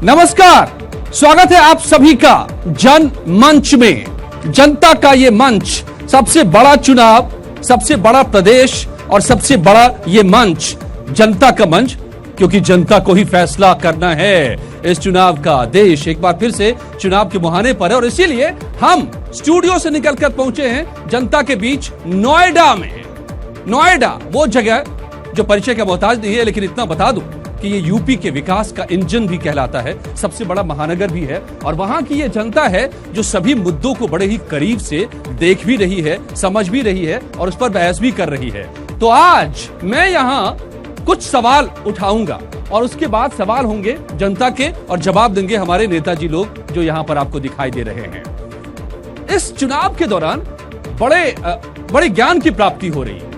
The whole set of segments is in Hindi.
नमस्कार, स्वागत है आप सभी का जन मंच में। जनता का ये मंच, सबसे बड़ा चुनाव, सबसे बड़ा प्रदेश और सबसे बड़ा ये मंच, जनता का मंच, क्योंकि जनता को ही फैसला करना है इस चुनाव का। देश एक बार फिर से चुनाव के मुहाने पर है और इसीलिए हम स्टूडियो से निकलकर पहुंचे हैं जनता के बीच नोएडा में। नोएडा वो जगह जो परिचय का मोहताज नहीं है, लेकिन इतना बता दूं कि ये यूपी के विकास का इंजन भी कहलाता है, सबसे बड़ा महानगर भी है और वहां की ये जनता है जो सभी मुद्दों को बड़े ही करीब से देख भी रही है, समझ भी रही है और उस पर बहस भी कर रही है। तो आज मैं यहां कुछ सवाल उठाऊंगा और उसके बाद सवाल होंगे जनता के और जवाब देंगे हमारे नेताजी लोग जो यहां पर आपको दिखाई दे रहे हैं। इस चुनाव के दौरान बड़े ज्ञान की प्राप्ति हो रही है,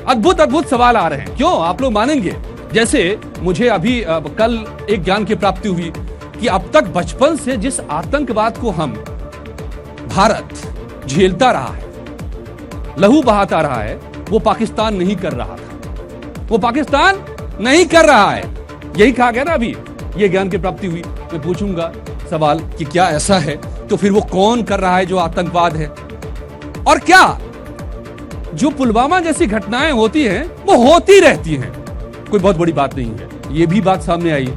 अद्भुत सवाल आ रहे हैं। क्यों? आप लोग मानेंगे। जैसे मुझे अभी कल एक ज्ञान की प्राप्ति हुई कि अब तक बचपन से जिस आतंकवाद को हम भारत झेलता रहा है, लहू बहाता रहा है, वो पाकिस्तान नहीं कर रहा था, वो पाकिस्तान नहीं कर रहा है। यही कहा गया ना अभी, ये ज्ञान की प्राप्ति हुई। मैं पूछूंगा सवाल कि क्या ऐसा है तो फिर वो कौन कर रहा है जो आतंकवाद है, और क्या जो पुलवामा जैसी घटनाएं होती हैं वो होती रहती हैं, कोई बहुत बड़ी बात नहीं है। ये भी बात सामने आई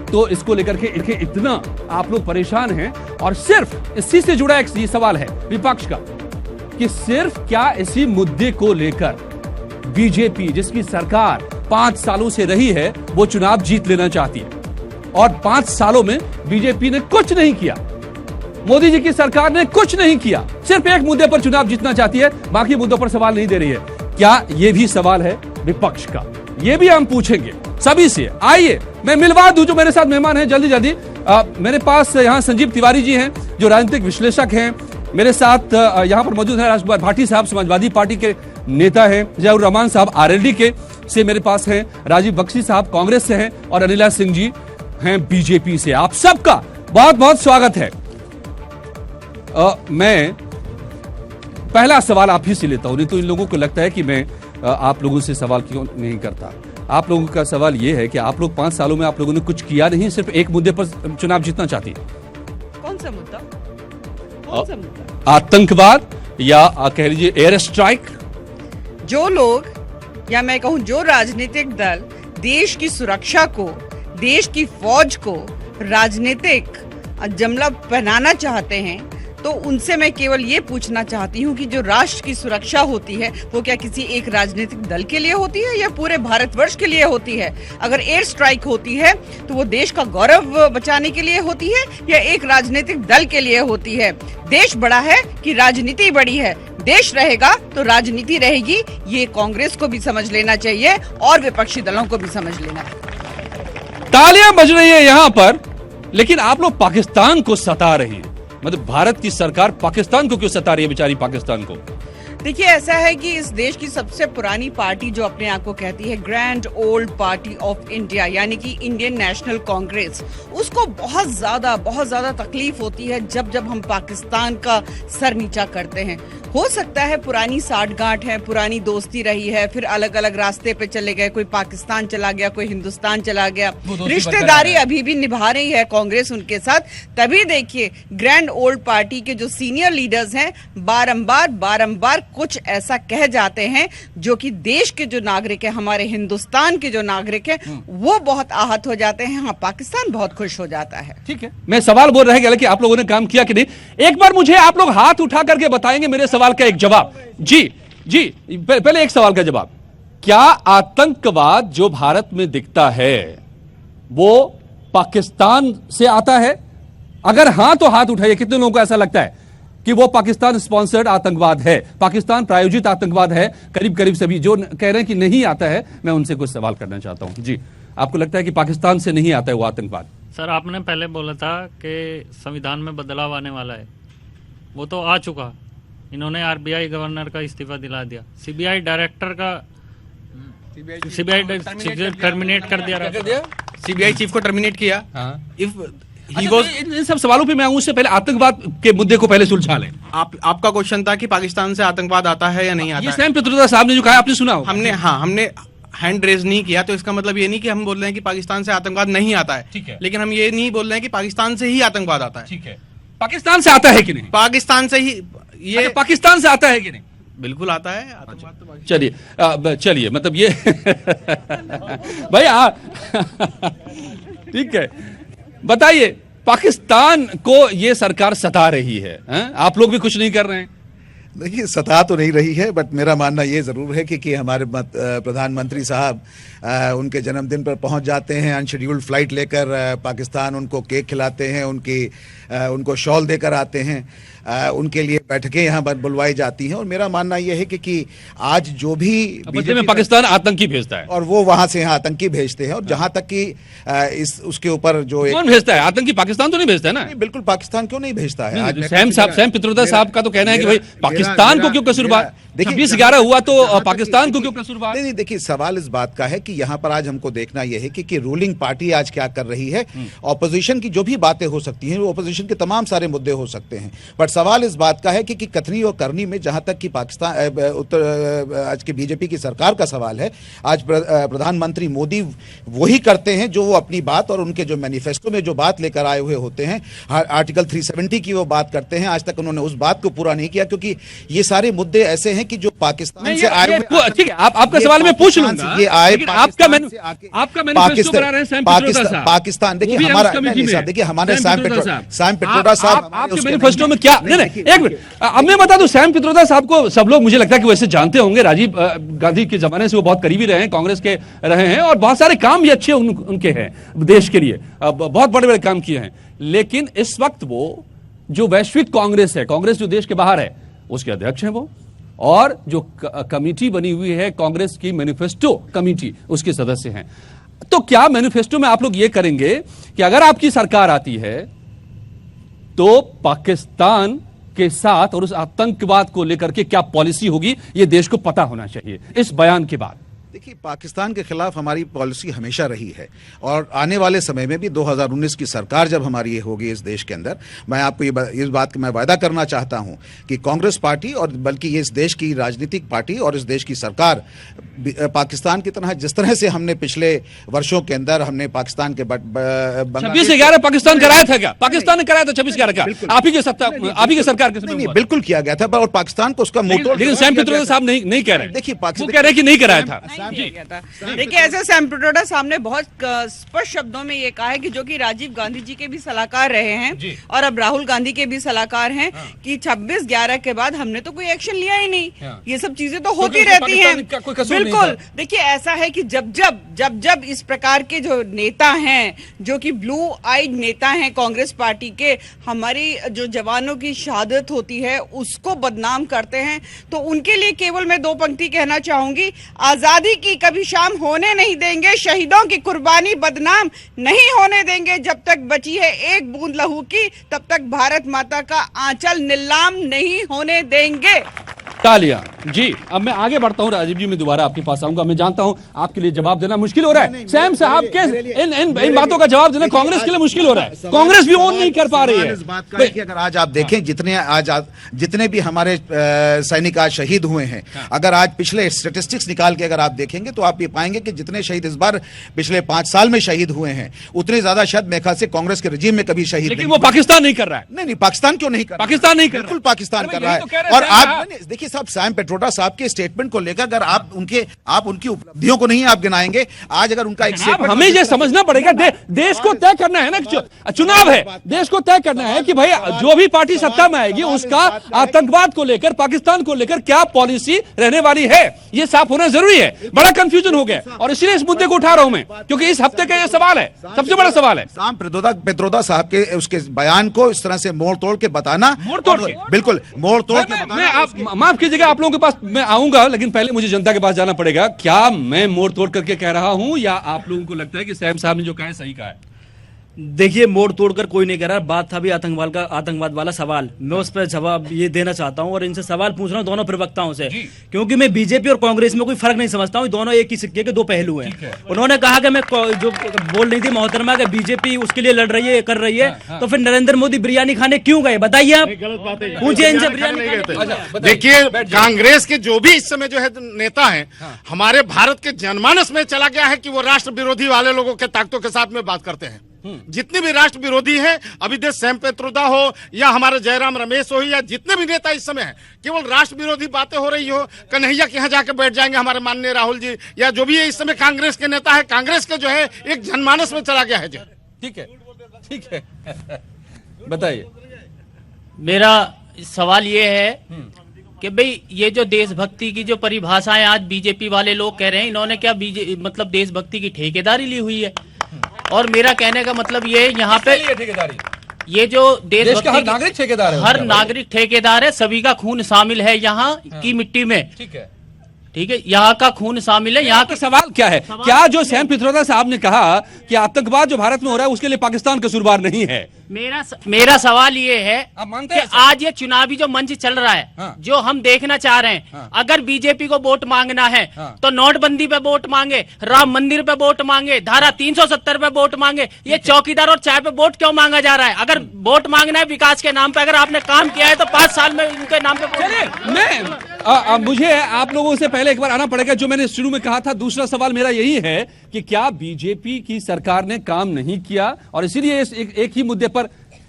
तो इसको लेकर के इतना आप लोग परेशान हैं। और सिर्फ इसी से जुड़ा एक सवाल है विपक्ष का कि सिर्फ क्या इसी मुद्दे को लेकर बीजेपी, जिसकी सरकार 5 सालों से रही है, वो चुनाव जीत लेना चाहती है और 5 सालों में बीजेपी ने कुछ नहीं किया, मोदी जी की सरकार ने कुछ नहीं किया, सिर्फ एक मुद्दे पर चुनाव जीतना चाहती है, बाकी मुद्दों पर सवाल नहीं दे रही है। क्या ये भी सवाल है विपक्ष का? ये भी हम पूछेंगे सभी से। आइए मैं मिलवा दूं जो मेरे साथ मेहमान हैं जल्दी। मेरे पास यहाँ संजीव तिवारी जी हैं जो राजनीतिक विश्लेषक हैं। मेरे साथ यहाँ पर मौजूद है राजकुमार भाटी साहब, समाजवादी पार्टी के नेता हैं। जयाउर रहमान साहब आरएलडी के से मेरे पास हैं। राजीव बख्शी साहब कांग्रेस से हैं और अनिला सिंह जी हैं बीजेपी से। आप सबका बहुत बहुत स्वागत है। मैं पहला सवाल आप ही से लेता हूं, नहीं तो इन लोगों को लगता है कि मैं आप लोगों से सवाल क्यों नहीं करता। आप लोगों का सवाल यह है कि आप लोग 5 सालों में आप लोगों ने कुछ किया नहीं, सिर्फ एक मुद्दे पर चुनाव जीतना चाहती है। कौन सा मुद्दा? कौन सा मुद्दा? आतंकवाद या कह लीजिए एयर स्ट्राइक। जो लोग या मैं कहूं जो राजनीतिक दल देश की सुरक्षा को, देश की फौज को राजनीतिक जमला पहनाना चाहते हैं, तो उनसे मैं केवल ये पूछना चाहती हूँ कि जो राष्ट्र की सुरक्षा होती है वो क्या किसी एक राजनीतिक दल के लिए होती है या पूरे भारतवर्ष के लिए होती है? अगर एयर स्ट्राइक होती है तो वो देश का गौरव बचाने के लिए होती है या एक राजनीतिक दल के लिए होती है? देश बड़ा है कि राजनीति बड़ी है? देश रहेगा तो राजनीति रहेगी, ये कांग्रेस को भी समझ लेना चाहिए और विपक्षी दलों को भी समझ लेना चाहिए। तालियां बज रही है यहाँ पर, लेकिन आप लोग पाकिस्तान को सता रही है। मतलब भारत की सरकार पाकिस्तान को क्यों सता रही है, बेचारी पाकिस्तान को? देखिए, ऐसा है कि इस देश की सबसे पुरानी पार्टी जो अपने आप को कहती है grand old party of India, यानी कि इंडियन नेशनल कांग्रेस, उसको बहुत ज्यादा तकलीफ होती है जब हम पाकिस्तान का सर नीचा करते हैं। हो सकता है पुरानी साठगांठ है, पुरानी दोस्ती रही है, फिर अलग अलग रास्ते पे चले गए, कोई पाकिस्तान चला गया, कोई हिंदुस्तान चला गया, रिश्तेदारी अभी भी निभा रही है कांग्रेस उनके साथ। तभी देखिए ग्रैंड ओल्ड पार्टी के जो सीनियर लीडर्स हैं बारंबार कुछ ऐसा कह जाते हैं जो कि देश के जो नागरिक है, हमारे हिंदुस्तान के जो नागरिक है, वो बहुत आहत हो जाते हैं। हाँ, पाकिस्तान बहुत खुश हो जाता है। ठीक है, मैं सवाल बोल रहे हैं कि आप लोगों ने काम किया कि नहीं। एक बार मुझे आप लोग हाथ उठा करके बताएंगे मेरे सवाल का एक जवाब। जी पहले एक सवाल का जवाब। क्या आतंकवाद जो भारत में दिखता है वो पाकिस्तान से आता है? अगर हां तो हाथ उठाइए। कितने लोगों को ऐसा लगता है कि वो पाकिस्तान स्पॉन्सर्ड आतंकवाद है, पाकिस्तान प्रायोजित आतंकवाद है? करीब सभी जो कह रहे हैं कि नहीं आता है, मैं उनसे कुछ सवाल करना चाहता हूं। जी, आपको लगता है कि पाकिस्तान से नहीं आता है वो आतंकवाद? सर, आपने पहले बोला था कि संविधान में बदलाव आने वाला है, वो तो आ चुका। इन्होंने आरबीआई गवर्नर का इस्तीफा दिला दिया, सीबीआई डायरेक्टर का सीबीआई टर्मिनेट कर दिया, सीबीआई चीफ को टर्मिनेट किया। इफ इन सब सवालों पे मैं आऊं, उससे पहले आतंकवाद के मुद्दे को पहले सुलझा लें। आपका क्वेश्चन था कि पाकिस्तान से आतंकवाद आता है या नहीं आता ये है। सैम पित्रोदा साहब ने जो कहा आपने सुना होगा। हमने हैंड रेज नहीं किया, तो इसका मतलब ये नहीं कि हम बोल रहे हैं कि पाकिस्तान से आतंकवाद नहीं आता है। ठीक है। लेकिन हम ये नहीं बोल रहे हैं कि पाकिस्तान से ही आतंकवाद आता है। ठीक है, पाकिस्तान से आता है कि नहीं? पाकिस्तान से ही ये अच्छा, पाकिस्तान से आता है कि नहीं? बिल्कुल आता है आतंकवाद तो पाकिस्तान। चलिए मतलब ये भैया ठीक है, बताइए, पाकिस्तान को ये सरकार सता रही है, आप लोग भी कुछ नहीं कर रहे हैं? देखिए, सता तो नहीं रही है, बट मेरा मानना ये जरूर है कि हमारे प्रधानमंत्री साहब उनके जन्मदिन पर पहुंच जाते हैं अनशेड्यूल्ड फ्लाइट लेकर पाकिस्तान, उनको केक खिलाते हैं, उनको शॉल देकर आते हैं, उनके लिए बैठकें यहाँ पर बुलवाई जाती हैं। और मेरा मानना यह है कि आज जो भी बदले में पाकिस्तान आतंकी भेजता है और वो वहां से यहाँ आतंकी भेजते हैं। और जहां तक कि उसके ऊपर जो कौन भेजता है आतंकी? पाकिस्तान तो नहीं भेजता है ना? बिल्कुल, पाकिस्तान क्यों नहीं भेजता है? आज सैम पित्रोदा साहब का तो कहना है कि भाई पाकिस्तान को क्यों कसूरवार, 26/11 हुआ तो पाकिस्तान को क्यों कसूरवार? नहीं, देखिए, सवाल इस बात का है कि यहाँ पर आज हमको देखना यह है कि रूलिंग पार्टी आज क्या कर रही है। ऑपोजिशन की जो भी बातें हो सकती हैं, वो ऑपोजिशन के तमाम सारे मुद्दे हो सकते हैं, बट सवाल इस बात का है कि कथनी और करनी में जहां तक कि पाकिस्तान आज की बीजेपी की सरकार का सवाल है, आज प्रधानमंत्री मोदी वही करते हैं जो वो अपनी बात और उनके जो मैनिफेस्टो में जो बात लेकर आए हुए होते हैं, आर्टिकल 370 की वो बात करते हैं। आज तक उन्होंने उस बात को पूरा नहीं किया, क्योंकि ये सारे मुद्दे ऐसे हैं कि जो पाकिस्तान से आए हुए। ठीक है, आपका सवाल मैं पूछ लूंगा, ये आए आपका मैनिफेस्टो बना रहे हैं सैम पित्रोदा साहब। पाकिस्तान, देखिए हमारा, देखिए हमारे सैम पित्रोदा साहब, आपके मैनिफेस्टो में क्या? नहीं, एक मिनट, अब मैं बता दूं, सैम पित्रोदा साहब को सब लोग मुझे लगता है कि वैसे जानते होंगे, राजीव गांधी के जमाने से वो बहुत करीबी रहे हैं, कांग्रेस के रहे हैं, और बहुत सारे काम भी अच्छे उनके हैं देश के लिए, बहुत बड़े बड़े काम किए हैं। लेकिन इस वक्त वो जो वैश्विक कांग्रेस है, कांग्रेस जो देश के बाहर है, उसके अध्यक्ष हैं वो, और जो कमेटी बनी हुई है कांग्रेस की मैनिफेस्टो कमेटी, उसके सदस्य हैं। तो क्या मैनिफेस्टो में आप लोग ये करेंगे कि अगर आपकी सरकार आती है तो पाकिस्तान के साथ और उस आतंकवाद को लेकर के क्या पॉलिसी होगी, ये देश को पता होना चाहिए इस बयान के बाद? देखिए, पाकिस्तान के खिलाफ हमारी पॉलिसी हमेशा रही है, और आने वाले समय में भी 2019 की सरकार जब हमारी ये होगी इस देश के अंदर, मैं आपको इस बात का मैं वायदा करना चाहता हूं कि कांग्रेस पार्टी, और बल्कि ये इस देश की राजनीतिक पार्टी और इस देश की सरकार पाकिस्तान की तरह, जिस तरह से हमने पिछले वर्षों के अंदर हमने पाकिस्तान के 26/11 पाकिस्तान कराया था क्या? पाकिस्तान ने कराया था 26/11 का, आप ही के सरकार के समय? बिल्कुल किया गया था, और पाकिस्तान को उसका मोटो, लेकिन सैम पित्रोदा साहब नहीं कह रहे। देखिए, वो कह रहे कि नहीं कराया था। देखिए, ऐसे सैम पित्रोदा साहब ने बहुत स्पष्ट शब्दों में ये कहा है कि जो कि राजीव गांधी जी के भी सलाहकार रहे हैं और अब राहुल गांधी के भी सलाहकार हैं, कि 26/11 के बाद हमने तो कोई एक्शन लिया ही नहीं। ये सब चीजें तो होती रहती हैं। बिल्कुल, देखिए, ऐसा है कि जब इस प्रकार के जो नेता हैं, जो कि ब्लू आइड नेता हैं कांग्रेस पार्टी के, हमारी जो जवानों की शहादत होती है उसको बदनाम करते हैं, तो उनके लिए केवल मैं 2 पंक्ति कहना चाहूंगी, आजादी की कभी शाम होने नहीं देंगे, शहीदों की कुर्बानी बदनाम नहीं होने देंगे, जब तक बची है एक बूंद लहू की तब तक भारत माता का आंचल नीलाम नहीं होने देंगे। तालियां जी। अब मैं आगे बढ़ता हूं, राजीव जी, मैं दोबारा आपके पास आऊंगा। मैं जानता हूं आपके लिए जवाब देना मुश्किल हो रहा है, सैम साहब के इन बातों का जवाब देना कांग्रेस के लिए मुश्किल हो रहा है, कांग्रेस भी ओन नहीं कर पा रही है इस बात का कि अगर आज आप देखें जितने भी हमारे सैनिक आज शहीद हुए हैं, अगर आज पिछले स्टेटिस्टिक्स निकाल के अगर आप देखेंगे तो आप ये पाएंगे कि जितने शहीद इस बार पिछले 5 साल में शहीद हुए हैं, उतने ज्यादा शायद मेरे ख्याल से कांग्रेस के रजीम में कभी शहीद, लेकिन वो पाकिस्तान नहीं कर रहा है। नहीं, पाकिस्तान क्यों नहीं कर रहा? पाकिस्तान नहीं कर रहा, बिल्कुल पाकिस्तान कर रहा तो है। और आप देखिए साहब, सैम पित्रोदा साहब के स्टेटमेंट को लेकर अगर आप उनकी उपलब्धियों को नहीं आप गिनाएंगे, आज अगर उनका एक स्टेटमेंट, हमें ये समझना पड़ेगा, देश को तय करना है ना, चुनाव है, देश को तय करना है कि भाई जो भी पार्टी सत्ता में आएगी उसका आतंकवाद को लेकर, पाकिस्तान को लेकर क्या पॉलिसी रहने वाली है, ये साफ होना जरूरी है। बड़ा कंफ्यूजन हो गया और इसलिए इस मुद्दे को उठा रहा हूं मैं, क्योंकि इस हफ्ते का ये सवाल है, सबसे बड़ा सवाल है। सैम पित्रोदा साहब के उसके बयान को इस तरह से मोड़ तोड़ के बताना, बिल्कुल मोड़ तोड़ के बताना। आप माफ कीजिएगा, आप लोगों के पास मैं आऊंगा, लेकिन पहले मुझे जनता के पास जाना पड़ेगा। क्या मैं मोड़ तोड़ करके कह रहा हूं या आप लोगों को लगता है कि सैम साहब ने जो कहा है सही कहा है? देखिए, मोड़ तोड़कर कोई नहीं कह रहा। बात था भी आतंकवाद वाला सवाल, मैं उस पर जवाब ये देना चाहता हूं और इनसे सवाल पूछ रहा हूं दोनों प्रवक्ताओं से, क्योंकि मैं बीजेपी और कांग्रेस में कोई फर्क नहीं समझता हूं। दोनों एक ही सिक्के के दो पहलू हैं। उन्होंने कहा कि मैं जो बोल रही थी मोहतरमा कि बीजेपी उसके लिए लड़ रही है, कर रही है, तो फिर नरेंद्र मोदी बिरयानी खाने क्यों गए? बताइए आप, पूछिए इनसे बिरयानी। देखिए, कांग्रेस के जो भी इस समय जो है नेता हैं, हमारे भारत के जनमानस में चला गया है कि वो राष्ट्र विरोधी वाले लोगों के ताकतों के साथ में बात करते हैं। जितने भी राष्ट्र विरोधी हैं, अभिदेश सैम पेत्रोदा हो या हमारे जयराम रमेश हो या जितने भी नेता इस समय हैं, केवल राष्ट्र विरोधी बातें हो रही हो, कन्हैया के यहाँ जाके बैठ जाएंगे हमारे माननीय राहुल जी या जो भी है इस समय कांग्रेस के नेता है, कांग्रेस के जो है एक जनमानस में चला गया है जी। ठीक है बताइए। मेरा सवाल ये है कि भाई ये जो देशभक्ति की जो परिभाषाएं आज बीजेपी वाले लोग कह रहे हैं, इन्होंने क्या मतलब देशभक्ति की ठेकेदारी ली हुई है? और मेरा कहने का मतलब ये यहाँ पे ये जो देश का हर नागरिक ठेकेदार है, हर नागरिक ठेकेदार है, सभी का खून शामिल है यहाँ की मिट्टी में। ठीक है, यहाँ का खून शामिल है। यहाँ का सवाल क्या है? क्या जो सैम पित्रोदा साहब ने कहा कि आतंकवाद जो भारत में हो रहा है उसके लिए पाकिस्तान कसूरवार नहीं है? मेरा सवाल ये है कि आज ये चुनावी जो मंच चल रहा है, जो हम देखना चाह रहे हैं, अगर बीजेपी को वोट मांगना है तो नोटबंदी पे वोट मांगे, राम मंदिर पे वोट मांगे, धारा 370 पे वोट मांगे। ये चौकीदार और चाय पे वोट क्यों मांगा जा रहा है? अगर वोट मांगना है विकास के नाम पे, अगर आपने काम किया है तो 5 साल में उनके नाम पे मुझे आप लोगों से पहले एक बार आना पड़ेगा। जो मैंने शुरू में कहा था, दूसरा सवाल मेरा यही है कि क्या बीजेपी की सरकार ने काम नहीं किया और इसीलिए एक ही मुद्दे पर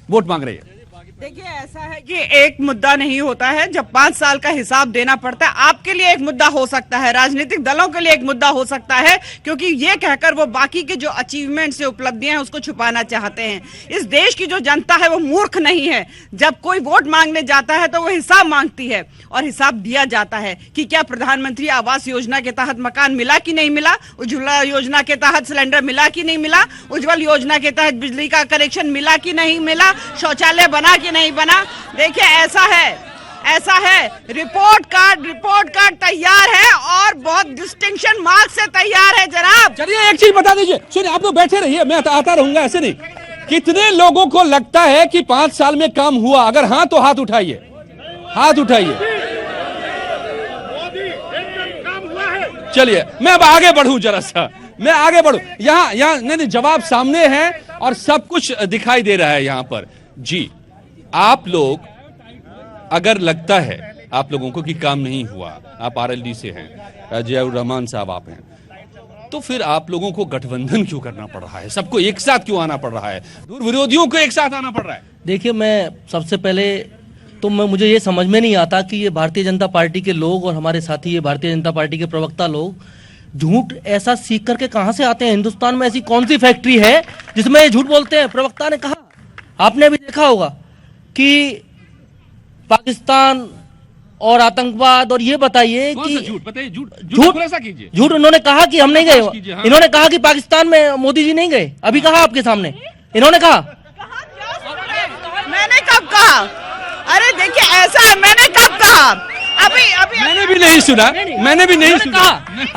वोट मांग रही है? देखिए, ऐसा है कि एक मुद्दा नहीं होता है, जब 5 साल का हिसाब देना पड़ता है। आपके लिए एक मुद्दा हो सकता है, राजनीतिक दलों के लिए एक मुद्दा हो सकता है, क्योंकि ये कहकर वो बाकी के जो अचीवमेंट्स से उपलब्धियां हैं उसको छुपाना चाहते हैं। इस देश की जो जनता है वो मूर्ख नहीं है। जब कोई वोट मांगने जाता है तो वो हिसाब मांगती है और हिसाब दिया जाता है कि क्या प्रधानमंत्री आवास योजना के तहत मकान मिला कि नहीं मिला, उज्ज्वला योजना के तहत सिलेंडर मिला कि नहीं मिला, उज्ज्वल योजना के तहत बिजली का कनेक्शन मिला कि नहीं मिला, शौचालय बना नहीं बना। देखिए, ऐसा है रिपोर्ट कार्ड तैयार है और बहुत डिस्टिंक्शन मार्क से तैयार है जनाब। चलिए एक चीज बता दीजिए, सुनिए, आप लोग बैठे रहिए, मैं आता रहूंगा, ऐसे नहीं। कितने लोगों को लगता है कि 5 साल में काम हुआ? अगर हाँ तो हाथ उठाइए, हाथ उठाइए। चलिए मैं अब आगे बढ़ूं, जरा सा मैं आगे बढ़ूं। यहाँ नहीं, जवाब सामने है और सब कुछ दिखाई दे रहा है यहाँ पर। जी, आप लोग अगर लगता है आप लोगों को कि काम नहीं हुआ, आप आरएलडी से हैं, जियाउर रहमान साहब आप हैं, तो फिर आप लोगों को गठबंधन क्यों करना पड़ रहा है? सबको एक साथ क्यों आना पड़ रहा है? दूर विरोधियों को एक साथ आना पड़ रहा है? देखिए, मैं सबसे पहले तो मुझे ये समझ में नहीं आता कि ये भारतीय जनता पार्टी के लोग और हमारे साथी ये भारतीय जनता पार्टी के प्रवक्ता लोग झूठ ऐसा सीख करके कहां से आते हैं। हिंदुस्तान में ऐसी कौन सी फैक्ट्री है जिसमें ये झूठ बोलते हैं? प्रवक्ता ने कहा, आपने अभी देखा होगा कि पाकिस्तान और आतंकवाद, और ये बताइए कि झूठ उन्होंने कहा कि हम नहीं गए। हाँ। इन्होंने कहा कि पाकिस्तान में मोदी जी नहीं गए। अभी कहा आपके सामने, इन्होंने कहा। मैंने कब कहा? अरे देखिए, ऐसा है, मैंने कब कहा? अभी मैंने भी नहीं सुना, मैंने भी नहीं सुना।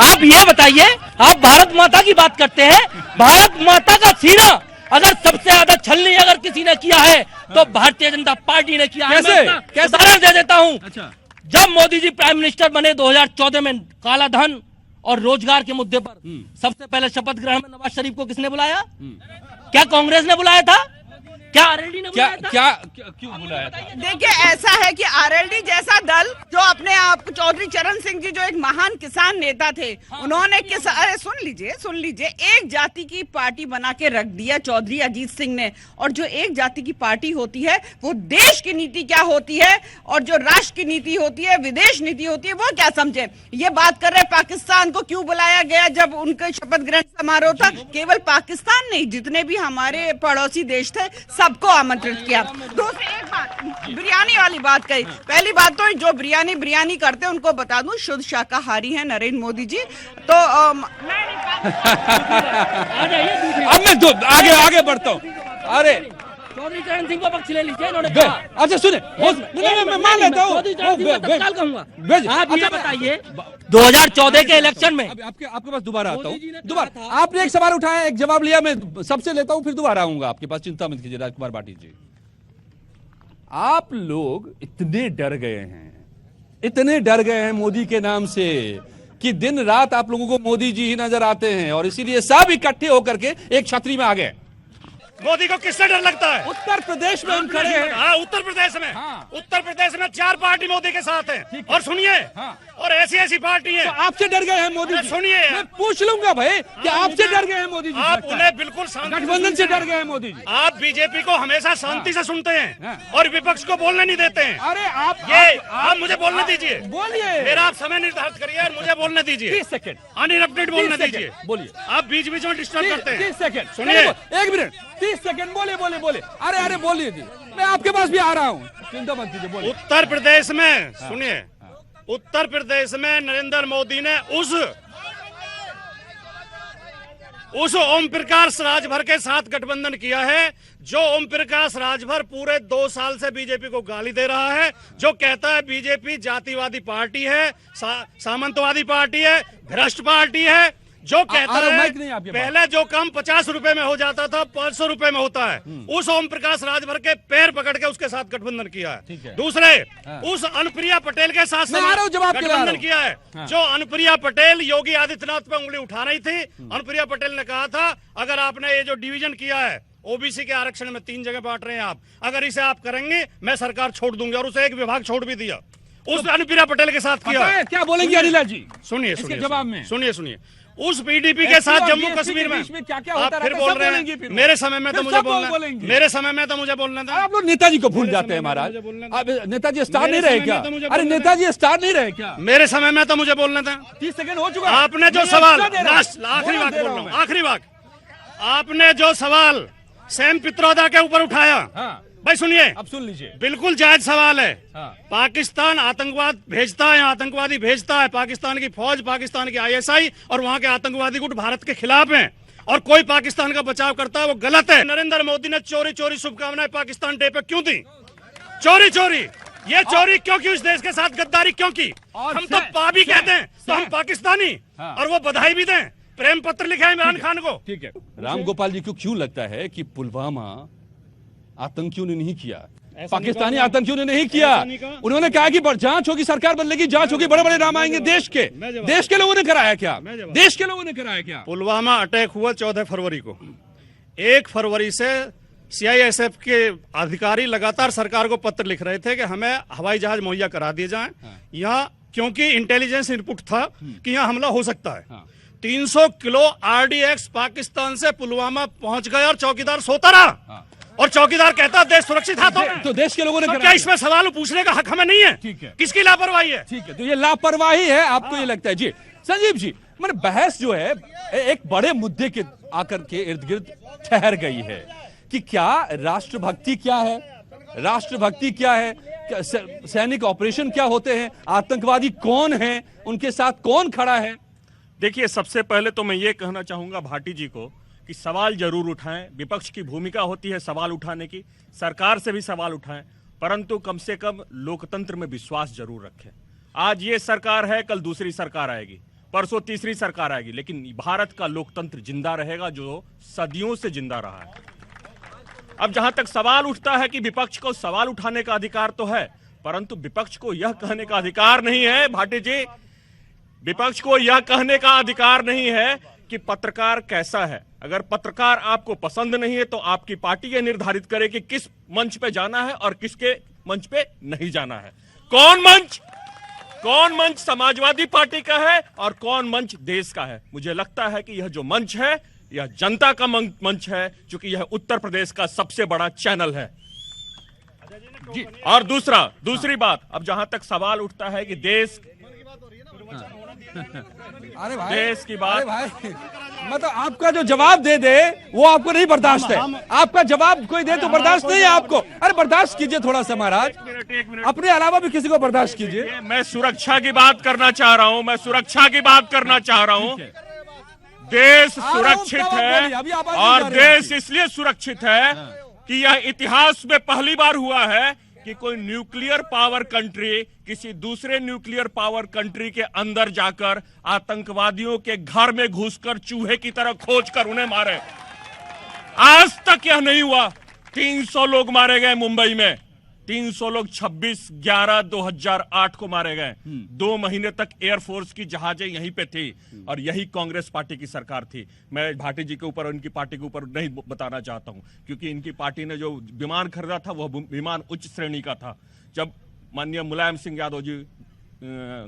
आप ये बताइए, आप भारत माता की बात करते हैं, भारत माता का सीना अगर सबसे ज्यादा छलनी अगर किसी ने किया है तो भारतीय जनता पार्टी ने किया है। कैसे उदाहरण दे देता हूं। अच्छा। जब मोदी जी प्राइम मिनिस्टर बने 2014 में, काला धन और रोजगार के मुद्दे पर सबसे पहले शपथ ग्रहण में नवाज शरीफ को किसने बुलाया? क्या कांग्रेस ने बुलाया था? क्या आरएलडी ने बुलाया था? क्यों बुलाया था? देखिए, ऐसा है कि आरएलडी जैसा दल जो अपने आप चौधरी चरण सिंह जी जो एक महान किसान नेता थे, उन्होंने अरे सुन लीजिए, एक जाति की पार्टी बना के रख दिया चौधरी अजीत सिंह ने। और जो एक जाति की पार्टी होती है वो देश की नीति क्या होती है और जो राष्ट्र की नीति होती है, विदेश नीति होती है, वो क्या समझे। ये बात कर रहे पाकिस्तान को क्यों बुलाया गया जब उनके शपथ ग्रहण समारोह था? केवल पाकिस्तान नहीं, जितने भी हमारे पड़ोसी देश थे सबको आमंत्रित किया। दूसरी एक बात, बिरयानी वाली बात कही। पहली बात तो जो बिरयानी करते हैं उनको बता दूं, शुद्ध शाकाहारी हैं नरेंद्र मोदी जी। तो अब मैं आगे बढ़ता हूं। अरे चौधरी चरण सिंह को पक्ष ले लीजिए, इन्होंने वे- कहा। अच्छा सुने, मैं मान लेता हूँ। चौधरी चरण सिंह को तत्काल कहूंगा। भेज- आप ये अच्छा, बताइए 2014 के इलेक्शन में आपके पास दोबारा आता मोदी जी ने हूँ। कहा दोबारा था- आपने एक सवाल उठाया, एक जवाब लिया, मैं सबसे लेता हूँ, फिर दोबारा आऊंगा आपके पास, चिंता मत कीजिए राजकुमार भाटी जी। आप लोग इतने डर गए हैं, इतने डर गए हैं मोदी के नाम से कि दिन रात आप लोगों को मोदी जी ही नजर आते हैं, और इसीलिए सब इकट्ठे होकर के एक छतरी में आ गए। मोदी को किससे डर लगता है? उत्तर प्रदेश में हम खड़े हैं। हाँ, उत्तर प्रदेश में। हाँ। उत्तर प्रदेश में 4 पार्टी मोदी के साथ है। ठीक है। और सुनिए, हाँ। और ऐसी ऐसी पार्टी है। तो आपसे डर गए हैं मोदी अरे जी? सुनिए, मैं पूछ लूंगा भाई कि आपसे डर गए हैं मोदी जी? आप लगता है। उन्हें बिल्कुल शांति से गठबंधन से सुनते डर हैं। गए हैं मोदी जी? आप बीजेपी को हमेशा शांति से सुनते हैं हाँ। और विपक्ष को बोलने नहीं देते हैं। अरे आप आप मुझे बोलने दीजिए। बोलिए। मेरा आप समय निर्धारित करिए और मुझे बोलने दीजिए। 30 सेकंड अनइंटरप्टेड बोलने 30 दीजिए। सेकंड, बोलिए। आप बीच बीच में डिस्टर्ब करते हैं। 30 सेकंड सुनिए, 1 मिनट, 30 सेकंड, बोले बोले बोले। अरे बोलिए जी, मैं आपके पास भी आ रहा हूँ, चिंता मत कीजिए, बोलिए। उत्तर प्रदेश में सुनिए, उत्तर प्रदेश में नरेंद्र मोदी ने उस ओम प्रकाश राजभर के साथ गठबंधन किया है, जो ओम प्रकाश राजभर पूरे 2 साल से बीजेपी को गाली दे रहा है, जो कहता है बीजेपी जातिवादी पार्टी है, सामंतवादी पार्टी है, भ्रष्ट पार्टी है, जो कहता है माइक नहीं आपके पास। पहले जो काम 50 रुपए में हो जाता था 500 रुपए में होता है। उस ओम प्रकाश राजभर के पैर पकड़ के उसके साथ गठबंधन किया ठीक है। है। दूसरे, हाँ। उस अनुप्रिया पटेल के साथ मैं आ रहा हूं, जवाब के लिए आ रहा गठबंधन हूं। किया है। हाँ। जो अनुप्रिया पटेल योगी आदित्यनाथ पे उंगली उठा रही थी, अनुप्रिया पटेल ने कहा था अगर आपने ये जो डिवीजन किया है ओबीसी के आरक्षण में 3 जगह बांट रहे हैं आप, अगर इसे आप करेंगे मैं सरकार छोड़ दूंगी, और उसे एक विभाग छोड़ भी दिया। उस अनुप्रिया पटेल के साथ किया पता है क्या बोलेंगे अनिला जी? सुनिए इसके सुनिए जवाब में सुनिए उस पीडीपी के साथ जम्मू कश्मीर में क्या आप फिर बोल रहे हैं। मेरे समय में तो मुझे बोलना, मेरे समय में तो मुझे बोलना था। आप लोग नेताजी को भूल जाते हैं महाराज। अब नेताजी स्टार नहीं रहे क्या? अरे नेताजी स्टार नहीं रहे क्या? मेरे समय में तो मुझे बोलना था। 30 सेकंड हो चुका। आपने जो सवाल, आखिरी बात बोल रहा हूँ, आखिरी बात, आपने जो सवाल सैम पित्रोदा के ऊपर उठाया, हाँ। भाई सुनिए, अब सुन लीजिए, बिल्कुल जायज सवाल है। हाँ। पाकिस्तान आतंकवाद भेजता है, आतंकवादी भेजता है, पाकिस्तान की फौज, पाकिस्तान की आईएसआई और वहां के आतंकवादी गुट भारत के खिलाफ हैं, और कोई पाकिस्तान का बचाव करता है वो गलत है। नरेंद्र मोदी ने चोरी चोरी शुभकामनाएं पाकिस्तान डे पे क्यों दी? चोरी चोरी, ये चोरी क्यों की? उस देश के साथ गद्दारी क्यों की? और हम तो पाबी कहते हैं, तो हम पाकिस्तानी, हाँ। और वो बधाई भी दें, प्रेम पत्र लिखा है इमरान खान को। ठीक है। राम गोपाल जी को क्यों लगता है कि पुलवामा आतंकियों ने नहीं किया, पाकिस्तानी आतंकियों ने नहीं किया? उन्होंने कहा कि जांच होगी, सरकार बदलेगी, जांच होगी, बड़े बड़े नाम आएंगे। देश के लोगों ने कराया क्या? देश के लोगों ने कराया क्या? पुलवामा अटैक हुआ 14 फरवरी को। 1 फरवरी से सीआईएसएफ के अधिकारी लगातार सरकार को पत्र लिख रहे थे कि हमें हवाई जहाज मुहैया करा दिए जाएं यहाँ, क्योंकि इंटेलिजेंस इनपुट था कि यहाँ हमला हो सकता है। 300 किलो आरडीएक्स पाकिस्तान से पुलवामा पहुंच गए और चौकीदार सोता रहा, और चौकीदार कहता देश सुरक्षित हाथों में। तो देश के लोगों ने तो कराया। क्या इसमें सवाल पूछने का हक हमें नहीं है? ठीक है। किसकी लापरवाही है? ठीक है, तो ये लापरवाही है आपको ये लगता है? जी संजीव जी, मैंने बहस जो है एक बड़े मुद्दे के आकर के इर्द गिर्द ठहर गई है कि क्या राष्ट्रभक्ति क्या है, राष्ट्रभक्ति क्या है, सैनिक ऑपरेशन क्या होते हैं, आतंकवादी कौन है, उनके साथ कौन खड़ा है? देखिए, सबसे पहले तो मैं ये कहना चाहूंगा भाटी जी को कि सवाल जरूर उठाएं, विपक्ष की भूमिका होती है सवाल उठाने की, सरकार से भी सवाल उठाएं, परंतु कम से कम लोकतंत्र में विश्वास जरूर रखें। आज ये सरकार है, कल दूसरी सरकार आएगी, परसों तीसरी सरकार आएगी, लेकिन भारत का लोकतंत्र जिंदा रहेगा जो सदियों से जिंदा रहा है। अब जहां तक सवाल उठता है कि विपक्ष को सवाल उठाने का अधिकार तो है, परंतु विपक्ष को यह कहने का अधिकार नहीं है, भाटी जी, विपक्ष को यह कहने का अधिकार नहीं है कि पत्रकार कैसा है। अगर पत्रकार आपको पसंद नहीं है तो आपकी पार्टी यह निर्धारित करे कि किस मंच पे जाना है और किसके मंच पे नहीं जाना है। कौन मंच समाजवादी पार्टी का है और कौन मंच देश का है। मुझे लगता है कि यह जो मंच है यह जनता का मंच है, क्योंकि यह उत्तर प्रदेश का सबसे बड़ा चैनल है। और दूसरी बात, अब जहां तक सवाल उठता है कि देश अरे भाई, देश की बात, अरे भाई, मतलब आपका जो जवाब दे वो आपको नहीं बर्दाश्त है। आपका जवाब कोई दे तो बर्दाश्त नहीं है आपको। अरे बर्दाश्त कीजिए थोड़ा सा महाराज, एक मिनट, अपने अलावा भी किसी को बर्दाश्त कीजिए। मैं सुरक्षा की बात करना चाह रहा हूं, देश सुरक्षित है, और देश इसलिए सुरक्षित है कि यह इतिहास में पहली बार हुआ है कि कोई न्यूक्लियर पावर कंट्री किसी दूसरे न्यूक्लियर पावर कंट्री के अंदर जाकर आतंकवादियों के घर में घुसकर चूहे की तरह खोजकर उन्हें मारे। आज तक यह नहीं हुआ। 300 लोग मारे गए मुंबई में, 300 लोग 26/11/2008 को मारे गए। 2 महीने तक एयरफोर्स की जहाजें यहीं पे थी और यही कांग्रेस पार्टी की सरकार थी। मैं भाटी जी के ऊपर और इनकी पार्टी के ऊपर नहीं बताना चाहता हूं, क्योंकि इनकी पार्टी ने जो विमान खरीदा था वह विमान उच्च श्रेणी का था। जब माननीय मुलायम सिंह यादव जी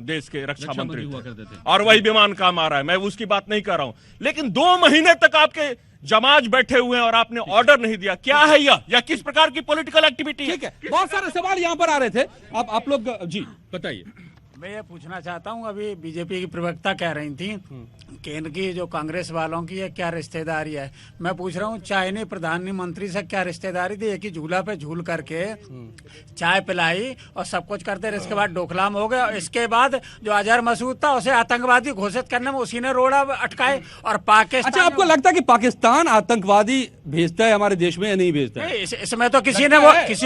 देश के रक्षा मंत्री हुआ करते थे और वही विमान काम आ रहा है, मैं उसकी बात नहीं कर रहा हूं। लेकिन 2 महीने तक आपके जमाज बैठे हुए हैं और आपने ऑर्डर नहीं दिया। क्या है यह किस प्रकार की पॉलिटिकल एक्टिविटी है? ठीक है, बहुत सारे सवाल यहाँ पर आ रहे थे। आप लोग जी बताइए। मैं ये पूछना चाहता हूँ, अभी बीजेपी की प्रवक्ता कह रही थी कि इनकी जो कांग्रेस वालों की है क्या रिश्तेदारी है। मैं पूछ रहा हूँ, चाय ने प्रधानमंत्री से क्या रिश्तेदारी थी? एक ही झूला पे झूल करके चाय पिलाई और सब कुछ करते रहे, इसके बाद डोकलाम हो गए और इसके बाद जो अजहर मसूद था उसे आतंकवादी घोषित करने में उसी ने रोड़ा अटकाए। और पाकिस्तान, अच्छा, आपको लगता है कि पाकिस्तान आतंकवादी भेजता है हमारे देश में या नहीं भेजता है? इसमें तो किसी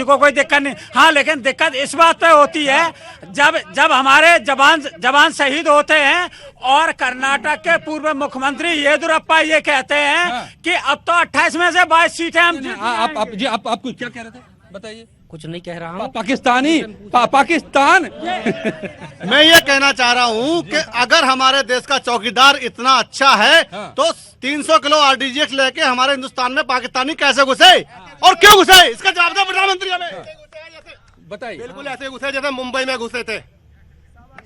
को कोई दिक्कत नहीं। हाँ, लेकिन दिक्कत इस बात पे होती है जब हमारे जवान शहीद होते हैं और कर्नाटक के पूर्व मुख्यमंत्री येदियुरप्पा ये कहते हैं कि अब तो 28 में से 22 सीटें हम आप कुछ क्या कह रहे थे, बताइए। कुछ नहीं कह रहा हूँ। पाकिस्तान मैं ये कहना चाह रहा हूँ कि अगर हमारे देश का चौकीदार इतना अच्छा है तो 300 किलो आरडीजीएक्स लेके हमारे हिंदुस्तान में पाकिस्तानी कैसे घुसे और क्यों घुसे? इसका जवाब दे प्रधानमंत्री हमें। बताइए। बिल्कुल ऐसे घुसे जैसे मुंबई में घुसे थे।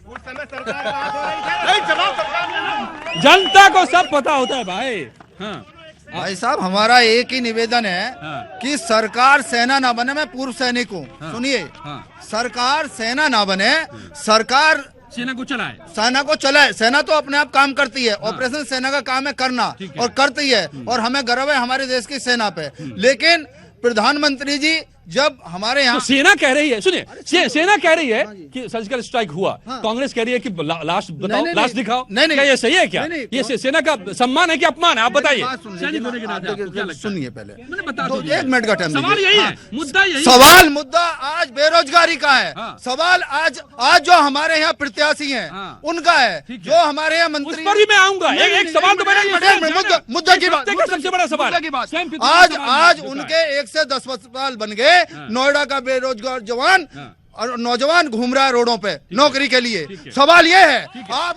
उस समय सरकार नहीं, जवाब सरकार। जनता को सब पता होता है भाई। हाँ भाई साहब, हमारा एक ही निवेदन है कि सरकार सेना ना बने। मैं पूर्व सैनिक हूँ, सुनिए। सरकार सेना ना बने, सरकार सेना को चलाए। सेना तो अपने आप काम करती है। ऑपरेशन सेना का काम है करना और करती है, और हमें गर्व है हमारे देश की सेना पे। लेकिन प्रधानमंत्री जी जब हमारे यहाँ तो सेना कह रही है, सुनिए, सेना कह रही है कि सर्जिकल स्ट्राइक हुआ। कांग्रेस कह रही है कि लाश बताओ, लाश दिखाओ। क्या ये सही है? क्या ये सेना का सम्मान है कि अपमान है? आप बताइए। सुनिए पहले, 1 मिनट का टाइम। सवाल यही है, मुद्दा यही। मुद्दा आज बेरोजगारी का है। सवाल आज जो हमारे यहाँ प्रत्याशी हैं उनका है, जो हमारे यहाँ मंत्री। पर भी मैं आऊंगा। एक सवाल तो मुद्दा की बात, सबसे बड़ा सवाल आज उनके 1 से 10 अस्पताल बन गए। नोएडा का बेरोजगार जवान और नौजवान घूम रहा है रोडों पे नौकरी के लिए। सवाल ये है, आप